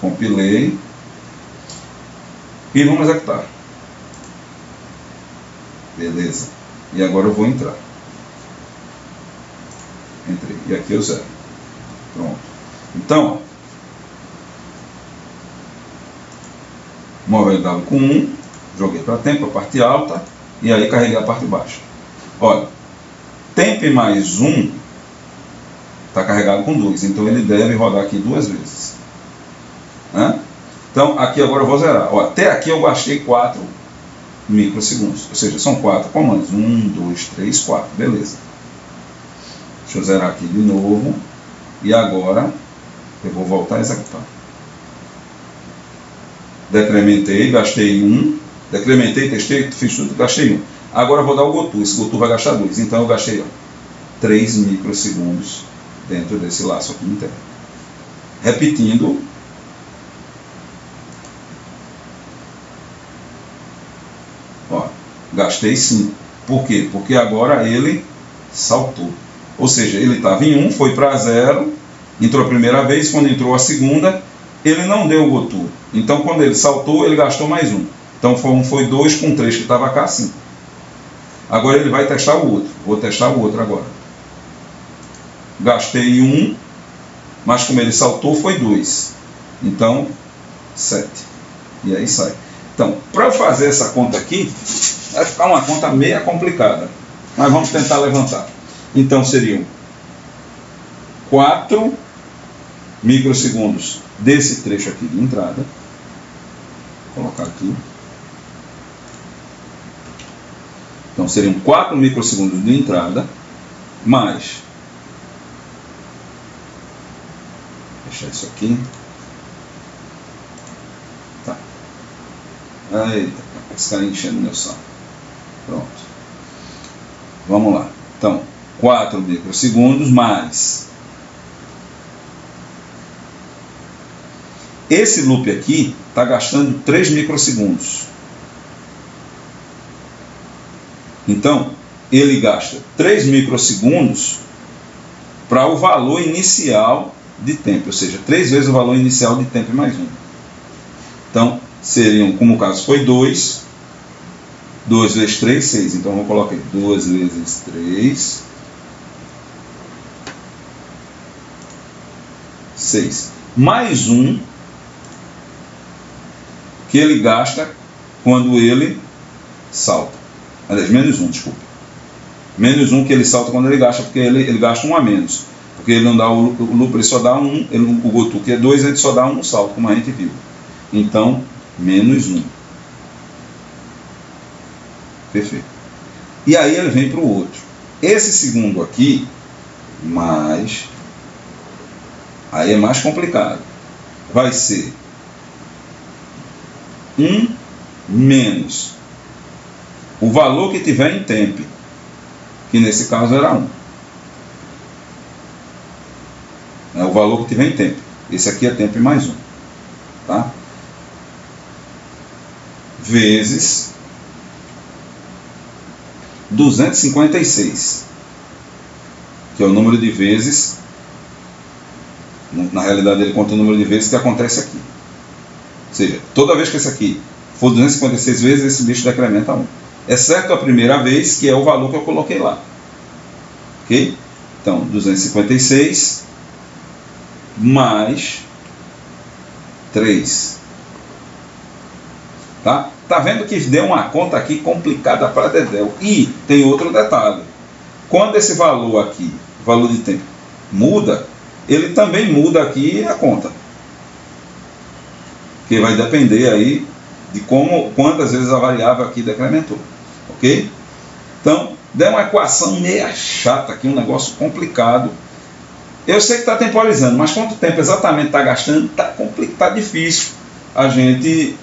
Compilei. E vamos executar. Beleza. E agora eu vou entrar. Entrei. E aqui eu 0. Pronto. Então, móvel W com 1. Joguei para tempo, a parte alta. E aí carreguei a parte baixa. Olha. Temp mais 1 está carregado com 2. Então ele deve rodar aqui 2 vezes. Né? Então, aqui agora eu vou zerar. Ó, até aqui eu gastei 4 microsegundos. Ou seja, são 4 comandos. 1, 2, 3, 4. Beleza. Deixa eu zerar aqui de novo. E agora eu vou voltar a executar. Decrementei, gastei 1. Decrementei, testei, fiz tudo, gastei 1. Agora eu vou dar o GoTo. Esse GoTo vai gastar 2. Então eu gastei 3 microsegundos dentro desse laço aqui interno. Repetindo. Ó, gastei 5. Por quê? Porque agora ele saltou. Ou seja, ele estava em 1, foi para 0, entrou a primeira vez, quando entrou a segunda, ele não deu o GoTo. Então, quando ele saltou, ele gastou mais 1. Então, foi 2 com 3, que estava cá, 5. Agora ele vai testar o outro. Vou testar o outro agora. Gastei 1, mas como ele saltou, foi 2. Então, 7. E aí sai. Então, para fazer essa conta aqui, vai ficar uma conta meio complicada. Mas vamos tentar levantar. Então, seriam 4 microsegundos desse trecho aqui de entrada. Vou colocar aqui. Então seriam 4 microsegundos de entrada, mais, deixar isso aqui. Tá. Eita, esse cara enchendo meu saco. Pronto. Vamos lá. Então, 4 microsegundos mais. Esse loop aqui está gastando 3 microsegundos. Então, ele gasta 3 microsegundos para o valor inicial de tempo, ou seja, 3 vezes o valor inicial de tempo mais 1. Então, seriam, como o caso foi 2, 2 vezes 3, 6. Então, eu vou colocar 2 vezes 3, 6. Mais 1, que ele gasta quando ele salta. Aliás, menos 1, desculpa. Menos 1 que ele salta quando ele gasta, porque ele gasta 1 a menos. Porque ele não dá o loop, ele só dá 1, o Goto que é 2, ele só dá 1 salto, como a gente viu. Então, menos 1. Perfeito. E aí ele vem para o outro. Esse segundo aqui, mais... Aí é mais complicado. Vai ser 1 menos o valor que tiver em tempo, que nesse caso era 1. É o valor que tiver em tempo. Esse aqui é tempo mais 1. Tá? Vezes 256, que é o número de vezes, na realidade ele conta o número de vezes que acontece aqui. Ou seja, toda vez que esse aqui for 256 vezes, esse bicho decrementa 1. Exceto a primeira vez, que é o valor que eu coloquei lá. Ok? Então, 256 mais 3. Tá? Tá vendo que deu uma conta aqui complicada para dedéu. E tem outro detalhe. Quando esse valor aqui, valor de tempo, muda, ele também muda aqui a conta. Que vai depender aí de quantas vezes a variável aqui decrementou. Ok? Então, deu uma equação meio chata aqui, um negócio complicado. Eu sei que está temporizando, mas quanto tempo exatamente está gastando, está complicado, tá difícil a gente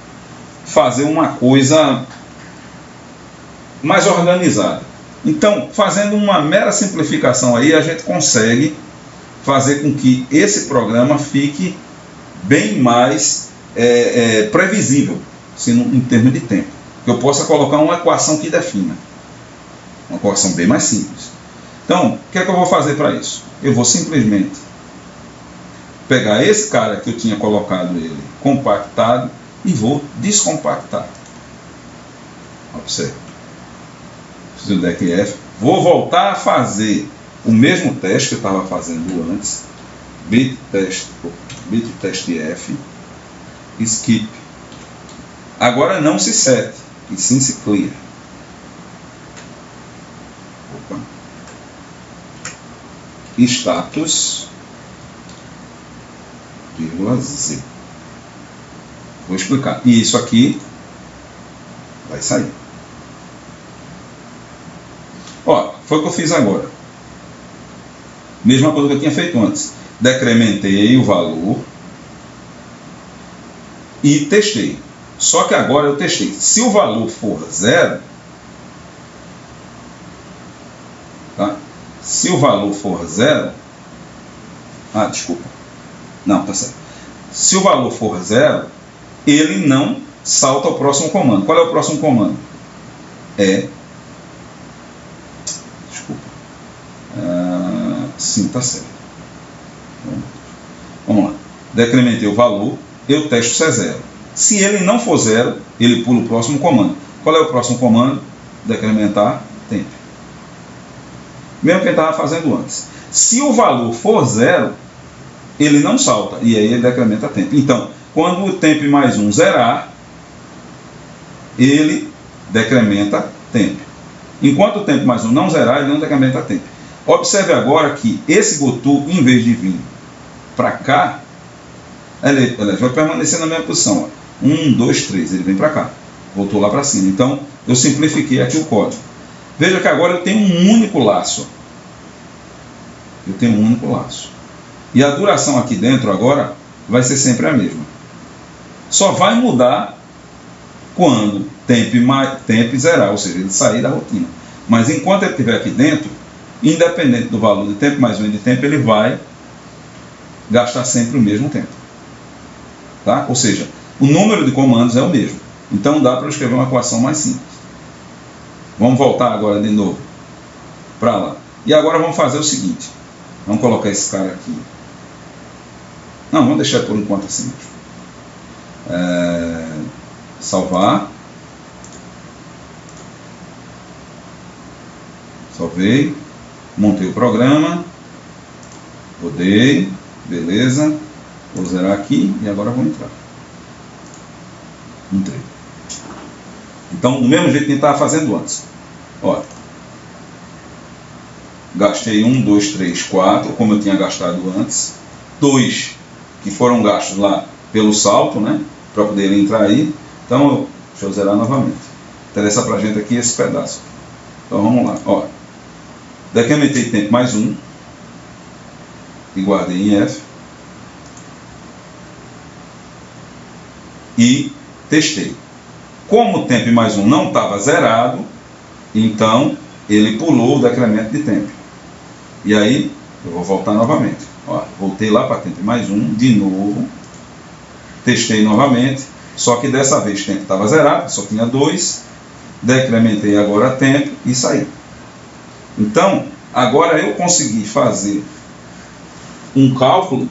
fazer uma coisa mais organizada. Então, fazendo uma mera simplificação aí, a gente consegue fazer com que esse programa fique bem mais previsível, em termos de tempo. Que eu possa colocar uma equação que defina. Uma equação bem mais simples. Então, o que é que eu vou fazer para isso? Eu vou simplesmente pegar esse cara que eu tinha colocado ele compactado e vou descompactar. Observe. Fiz o DECF. Vou voltar a fazer o mesmo teste que eu estava fazendo antes. Bit test F. Skip. Agora não se set, e sim se clear. Opa. Status, vírgula Z. Vou explicar. E isso aqui vai sair. Ó, foi o que eu fiz agora. Mesma coisa que eu tinha feito antes. Decrementei o valor e testei. Só que agora eu testei. Se o valor for 0, tá? Se o valor for 0, desculpa. Não, tá certo. Se o valor for 0, ele não salta ao próximo comando. Qual é o próximo comando? Desculpa. Sim, tá certo. Vamos lá. Decrementei o valor, eu testo se é 0. Se ele não for 0, ele pula o próximo comando. Qual é o próximo comando? Decrementar tempo. Mesmo que ele estava fazendo antes. Se o valor for 0, ele não salta. E aí ele decrementa tempo. Então, quando o tempo mais 1 zerar, ele decrementa tempo. Enquanto o tempo mais 1 não zerar, ele não decrementa tempo. Observe agora que esse Goto, em vez de vir para cá, Ele vai permanecer na mesma posição. 1, 2, 3, ele vem para cá. Voltou lá para cima. Então, eu simplifiquei aqui o código. Veja que agora eu tenho um único laço. Eu tenho um único laço. E a duração aqui dentro agora vai ser sempre a mesma. Só vai mudar quando tempo zerar, ou seja, ele sair da rotina. Mas enquanto ele estiver aqui dentro, independente do valor de tempo mais 1 de tempo, ele vai gastar sempre o mesmo tempo. Tá? Ou seja, o número de comandos é o mesmo. Então dá para eu escrever uma equação mais simples. Vamos voltar agora de novo para lá. E agora vamos fazer o seguinte. Vamos colocar esse cara aqui. Não, vamos deixar por enquanto assim. Salvar. Salvei. Montei o programa. Rodei. Beleza. Vou zerar aqui e agora vou entrar. Entrei. Então, do mesmo jeito que a gente estava fazendo antes. Olha. Gastei 1, 2, 3, 4, como eu tinha gastado antes. 2 que foram gastos lá pelo salto, né? Para poder entrar aí. Então, deixa eu zerar novamente. Interessa para a gente aqui esse pedaço. Então, vamos lá. Olha. Decrementei tempo mais 1. E guardei em F. E testei. Como o tempo mais 1 não estava zerado, então ele pulou o decremento de tempo. E aí, eu vou voltar novamente. Ó, voltei lá para tempo mais 1, de novo. Testei novamente, só que dessa vez o tempo estava zerado, só tinha 2. Decrementei agora tempo e saí. Então, agora eu consegui fazer um cálculo,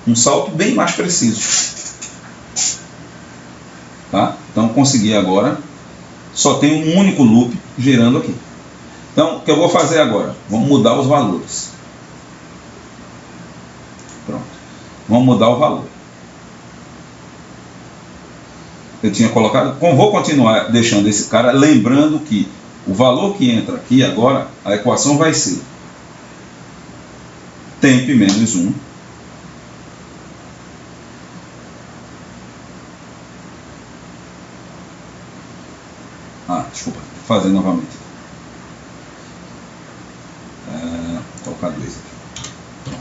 um salto bem mais preciso. Tá? Então, consegui agora, só tem um único loop girando aqui. Então, o que eu vou fazer agora? Vamos mudar os valores. Pronto. Vamos mudar o valor. Eu tinha colocado, vou continuar deixando esse cara, lembrando que o valor que entra aqui agora, a equação vai ser tempo menos 1. Desculpa, vou fazer novamente. Vou colocar 2 aqui. Pronto.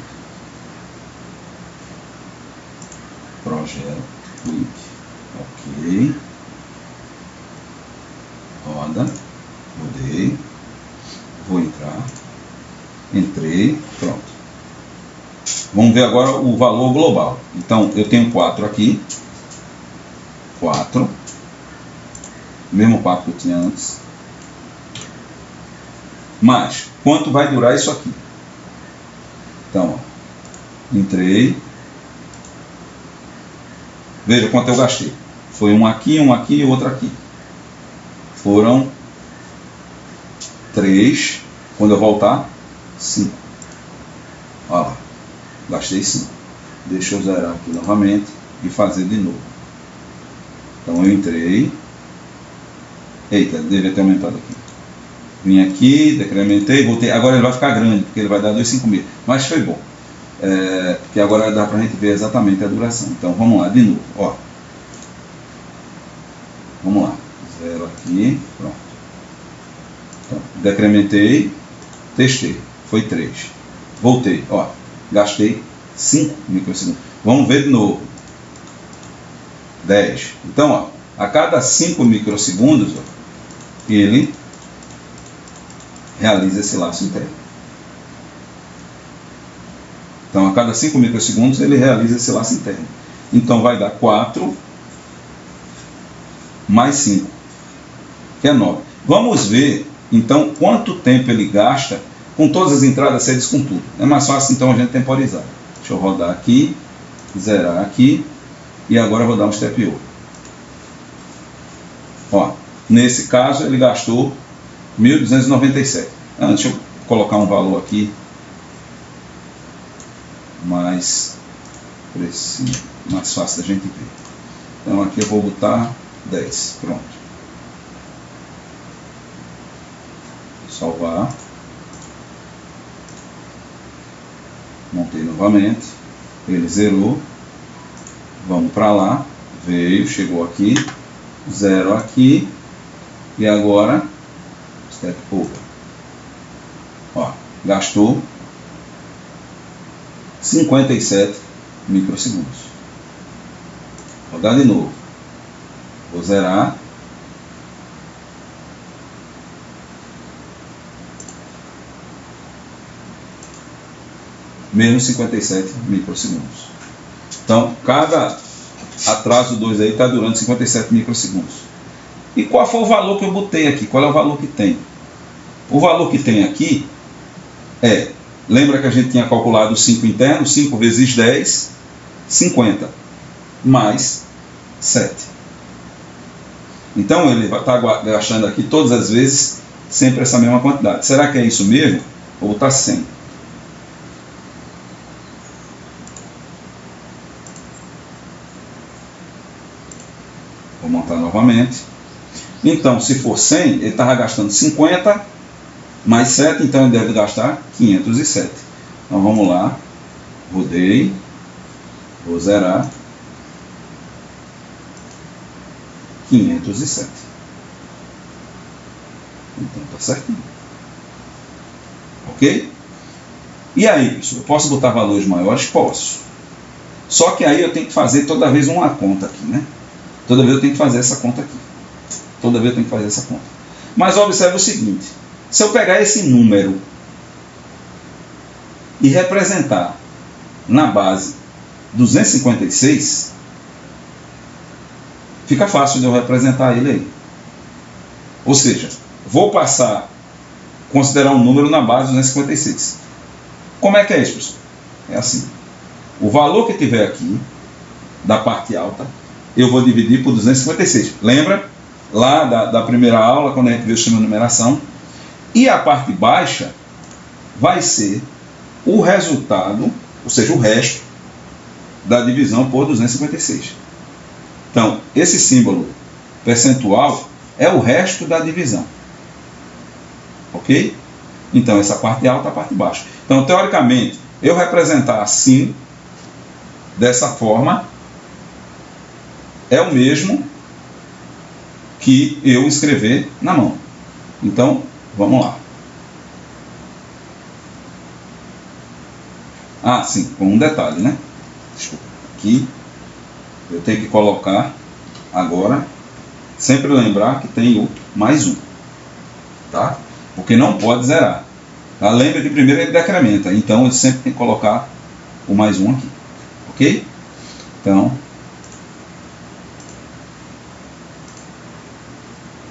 Projeto, clique, ok. Roda, rodei, vou entrar, entrei, pronto. Vamos ver agora o valor global. Então, eu tenho 4 aqui, 4. Mesmo 4 que eu tinha antes. Mas, quanto vai durar isso aqui? Então, ó, entrei. Veja quanto eu gastei. Foi um aqui e outro aqui. Foram 3. Quando eu voltar, 5. Olha lá. Gastei 5. Deixa eu zerar aqui novamente e fazer de novo. Então, eu entrei. Eita, devia ter aumentado aqui. Vim aqui, decrementei, voltei. Agora ele vai ficar grande, porque ele vai dar 2,56. Mas foi bom. Porque agora dá pra gente ver exatamente a duração. Então vamos lá, de novo. Ó. Vamos lá. 0 aqui, pronto. Então, decrementei, testei. Foi 3. Voltei, ó. Gastei 5 microsegundos. Vamos ver de novo. 10. Então, ó, a cada 5 microsegundos, ó, ele realiza esse laço interno. Então, a cada 5 microsegundos, ele realiza esse laço interno. Então, vai dar 4 mais 5, que é 9. Vamos ver, então, quanto tempo ele gasta com todas as entradas cedas com tudo. É mais fácil, então, a gente temporizar. Deixa eu rodar aqui, zerar aqui, e agora eu vou dar um step over. Ó, nesse caso, ele gastou 1.297. Deixa eu colocar um valor aqui mais preciso, mais fácil da gente ver. Então aqui eu vou botar 10. Pronto. Salvar. Montei novamente. Ele zerou. Vamos para lá. Veio, chegou aqui. 0 aqui. E agora, step over. Ó, gastou 57 microsegundos. Vou rodar de novo. Vou zerar. Menos 57 microsegundos. Então, cada atraso 2 aí está durando 57 microsegundos. E qual foi o valor que eu botei aqui? Qual é o valor que tem? O valor que tem aqui é, lembra que a gente tinha calculado o 5 interno, 5 vezes 10, 50, mais 7. Então ele vai estar gastando aqui todas as vezes sempre essa mesma quantidade. Será que é isso mesmo? Vou botar 100. Vou montar novamente. Então, se for 100, ele estava gastando 50 mais 7, então ele deve gastar 507. Então vamos lá, rodei, vou zerar, 507. Então está certinho. Ok? E aí, pessoal, eu posso botar valores maiores? Posso. Só que aí eu tenho que fazer toda vez uma conta aqui, né? Toda vez eu tenho que fazer essa conta aqui. Toda vez eu tenho que fazer essa conta. Mas observe o seguinte. Se eu pegar esse número e representar na base 256, fica fácil de eu representar ele aí. Ou seja, vou considerar um número na base 256. Como é que é isso, pessoal? É assim. O valor que tiver aqui, da parte alta, eu vou dividir por 256. Lembra? Lá da primeira aula, quando a gente viu o sistema de numeração. E a parte baixa vai ser o resultado, ou seja, o resto da divisão por 256. Então, esse símbolo percentual é o resto da divisão. Ok? Então, essa parte alta, a parte baixa. Então, teoricamente, eu representar assim, dessa forma, é o mesmo que eu escrever na mão. Então, vamos lá. Ah, sim, com um detalhe, né? Desculpa. Aqui, eu tenho que colocar agora, sempre lembrar que tem o mais um. Tá? Porque não pode zerar. Tá? Lembra que primeiro ele decrementa, então eu sempre tenho que colocar o mais um aqui. Ok? Então,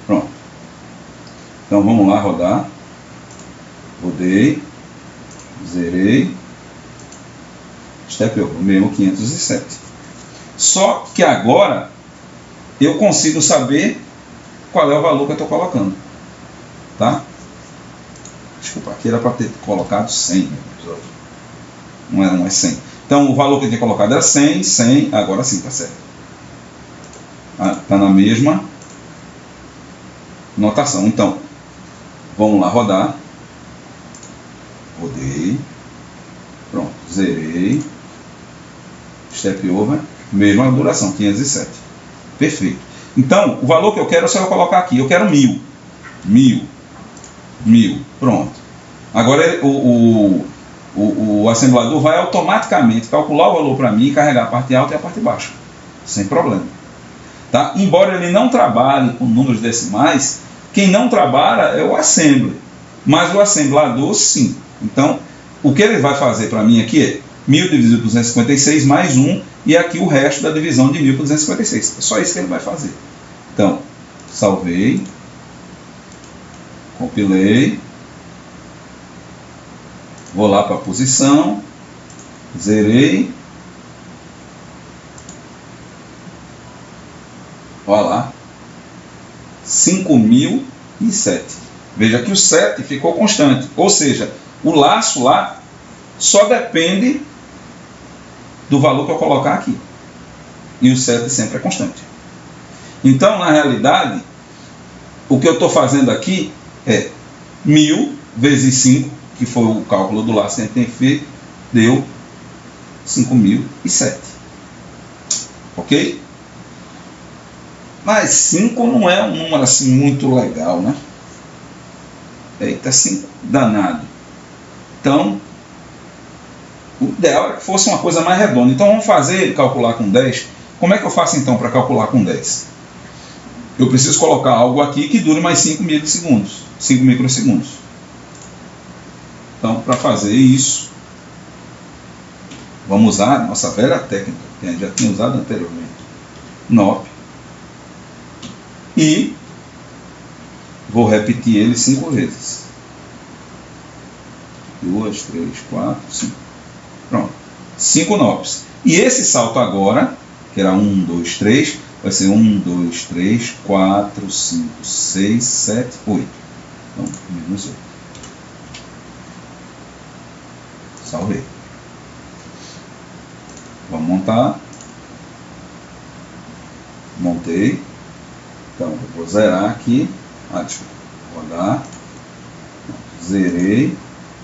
pronto. Então vamos lá rodar. Rodei. Zerei. Step over, mesmo 507. Só que agora eu consigo saber qual é o valor que eu estou colocando. Tá? Desculpa, aqui era para ter colocado 100. Não é 100. Então o valor que eu tinha colocado era 100, 100, agora sim está certo. Está na mesma notação. Então, vamos lá rodar. Rodei. Pronto, zerei. Step over. Mesma duração, 507. Perfeito. Então, o valor que eu quero, eu só colocar aqui. Eu quero 1000. 1000. Pronto. Agora o assemblador vai automaticamente calcular o valor para mim e carregar a parte alta e a parte baixa. Sem problema. Tá? Embora ele não trabalhe com números decimais, quem não trabalha é o assembly. Mas o assemblador, sim. Então, o que ele vai fazer para mim aqui é 1000 dividido por 256 mais 1, e aqui o resto da divisão de 1000 por 256. É só isso que ele vai fazer. Então, salvei. Compilei. Vou lá para a posição. Zerei. Olha lá. 5007. Veja que o 7 ficou constante. Ou seja, o laço lá só depende do valor que eu colocar aqui. E o 7 sempre é constante. Então, na realidade, o que eu estou fazendo aqui é 1000 vezes 5, que foi o cálculo do laço que a gente tem feito, deu 5.007. Ok? Mas 5 não é um número assim muito legal, né? Eita, 5, danado. Então, o ideal era que fosse uma coisa mais redonda. Então vamos fazer ele calcular com 10. Como é que eu faço então para calcular com 10? Eu preciso colocar algo aqui que dure mais 5 milissegundos, 5 microsegundos. Então, para fazer isso, vamos usar a nossa velha técnica, que a gente já tinha usado anteriormente. NOP. E vou repetir ele 5 vezes. 2, 3, 4, 5. Pronto. 5 NOPs. E esse salto agora, que era 1, 2, 3, vai ser 1, 2, 3, 4, 5, 6, 7, 8. Então, menos 8. Salvei. Vamos montar. Montei. Então, eu vou zerar aqui. Desculpa. Rodar. Zerei.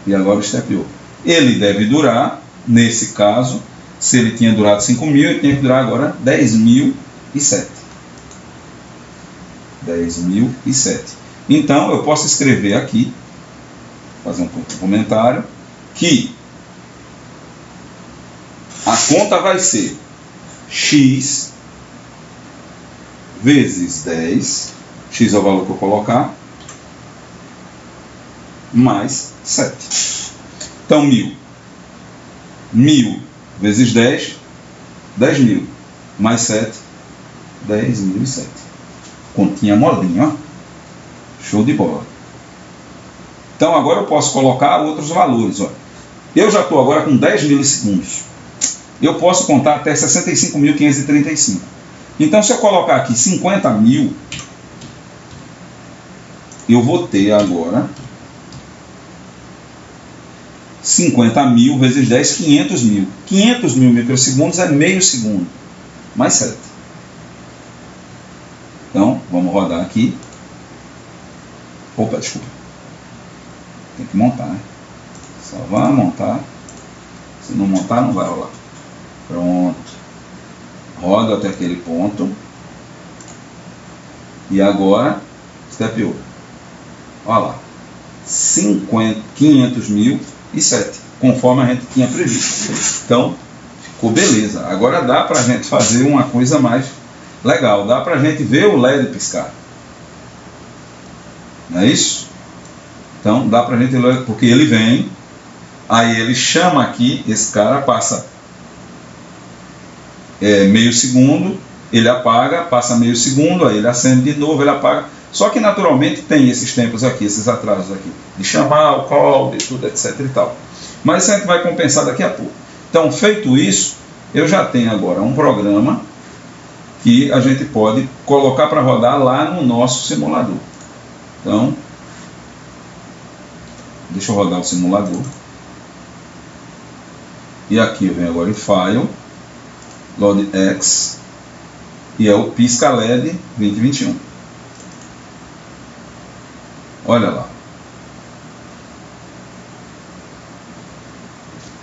E agora o step over. Ele deve durar, nesse caso, se ele tinha durado 5.000, ele tinha que durar agora 10.007. 10.007. Então, eu posso escrever aqui, fazer um comentário, que a conta vai ser x vezes 10, x é o valor que eu colocar, mais 7. Então, 1.000. 1.000 vezes 10, 10.000. Mais 7, 10.007. Continha molinha, ó. Show de bola. Então, agora eu posso colocar outros valores, ó. Eu já estou agora com 10 milissegundos. Eu posso contar até 65.535. Então, se eu colocar aqui 50.000, eu vou ter agora 50.000 vezes 10, 500.000. 500.000 microsegundos é meio segundo, mais 7. Então, vamos rodar aqui. Opa, desculpa. Tem que montar, né? Salvar, montar. Se não montar, não vai rolar. Pronto. Roda até aquele ponto. E agora, step over. Olha lá. 500.007, conforme a gente tinha previsto. Então, ficou beleza. Agora dá para a gente fazer uma coisa mais legal. Dá para a gente ver o LED piscar. Não é isso? Então, dá para a gente ver, porque ele vem, aí ele chama aqui, esse cara passa meio segundo, ele apaga, passa meio segundo, aí ele acende de novo, ele apaga. Só que naturalmente tem esses tempos aqui, esses atrasos aqui, de chamar o call, de tudo, etc e tal. Mas isso a gente vai compensar daqui a pouco. Então, feito isso, eu já tenho agora um programa que a gente pode colocar para rodar lá no nosso simulador. Então, deixa eu rodar o simulador. E aqui eu venho agora em File, LoadX, e é o Pisca LED 2021. Olha lá.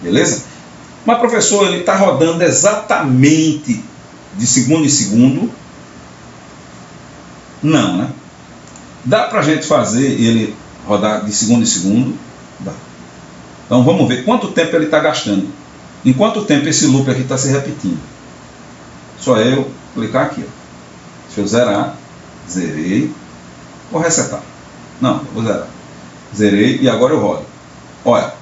Beleza? Mas, professor, ele está rodando exatamente de segundo em segundo? Não, né? Dá para a gente fazer ele rodar de segundo em segundo? Dá. Então, vamos ver quanto tempo ele está gastando. Em quanto tempo esse loop aqui está se repetindo? Só eu clicar aqui. Ó. Deixa eu zerar. Zerei. Vou resetar. Não, vou zerar. Zerei e agora eu rodo. Olha.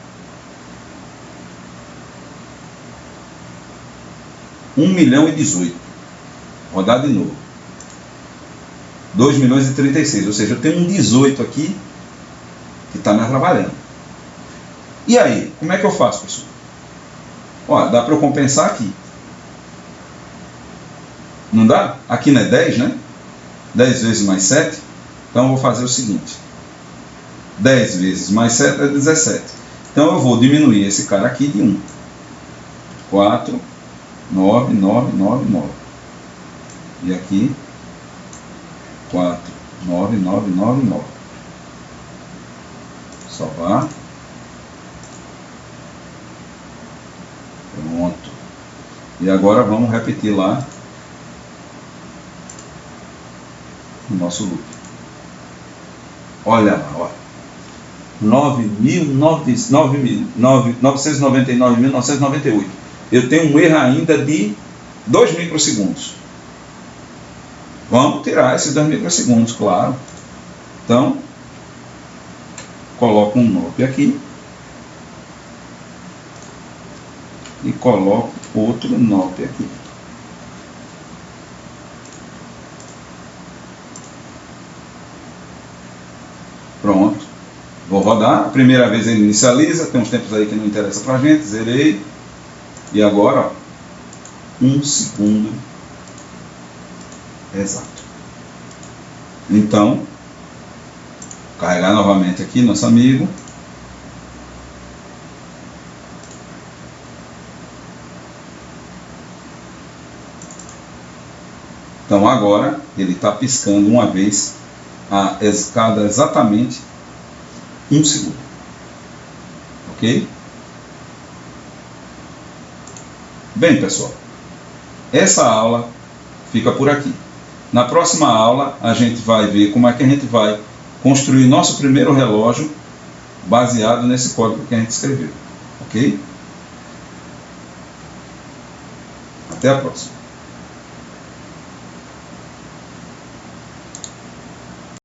1.018.000. Rodar de novo. 2.036.000. Ou seja, eu tenho um 18 aqui que está me atrapalhando. E aí, como é que eu faço, pessoal? Olha, dá para eu compensar aqui. Não dá? Aqui não é 10, né? 10 vezes mais 7. Então eu vou fazer o seguinte. 10 vezes mais 7 é 17. Então eu vou diminuir esse cara aqui de 1. 4, 9, 9, 9, 9. E aqui 4, 9, 9, 9, 9. Salvar. Pronto. E agora vamos repetir lá o nosso loop. Olha lá, ó. 999.998. Eu tenho um erro ainda de 2 microsegundos. Vamos tirar esses 2 microsegundos, claro. Então, coloco um NOP aqui. E coloco outro NOP aqui. Pronto. Vou rodar. A primeira vez ele inicializa. Tem uns tempos aí que não interessa pra gente. Zerei. E agora, ó, 1 segundo exato. Então, carregar novamente aqui nosso amigo. Então agora ele está piscando uma vez a cada exatamente 1 segundo. Ok? Bem, pessoal, essa aula fica por aqui. Na próxima aula a gente vai ver como é que a gente vai construir nosso primeiro relógio baseado nesse código que a gente escreveu. Ok? Até a próxima.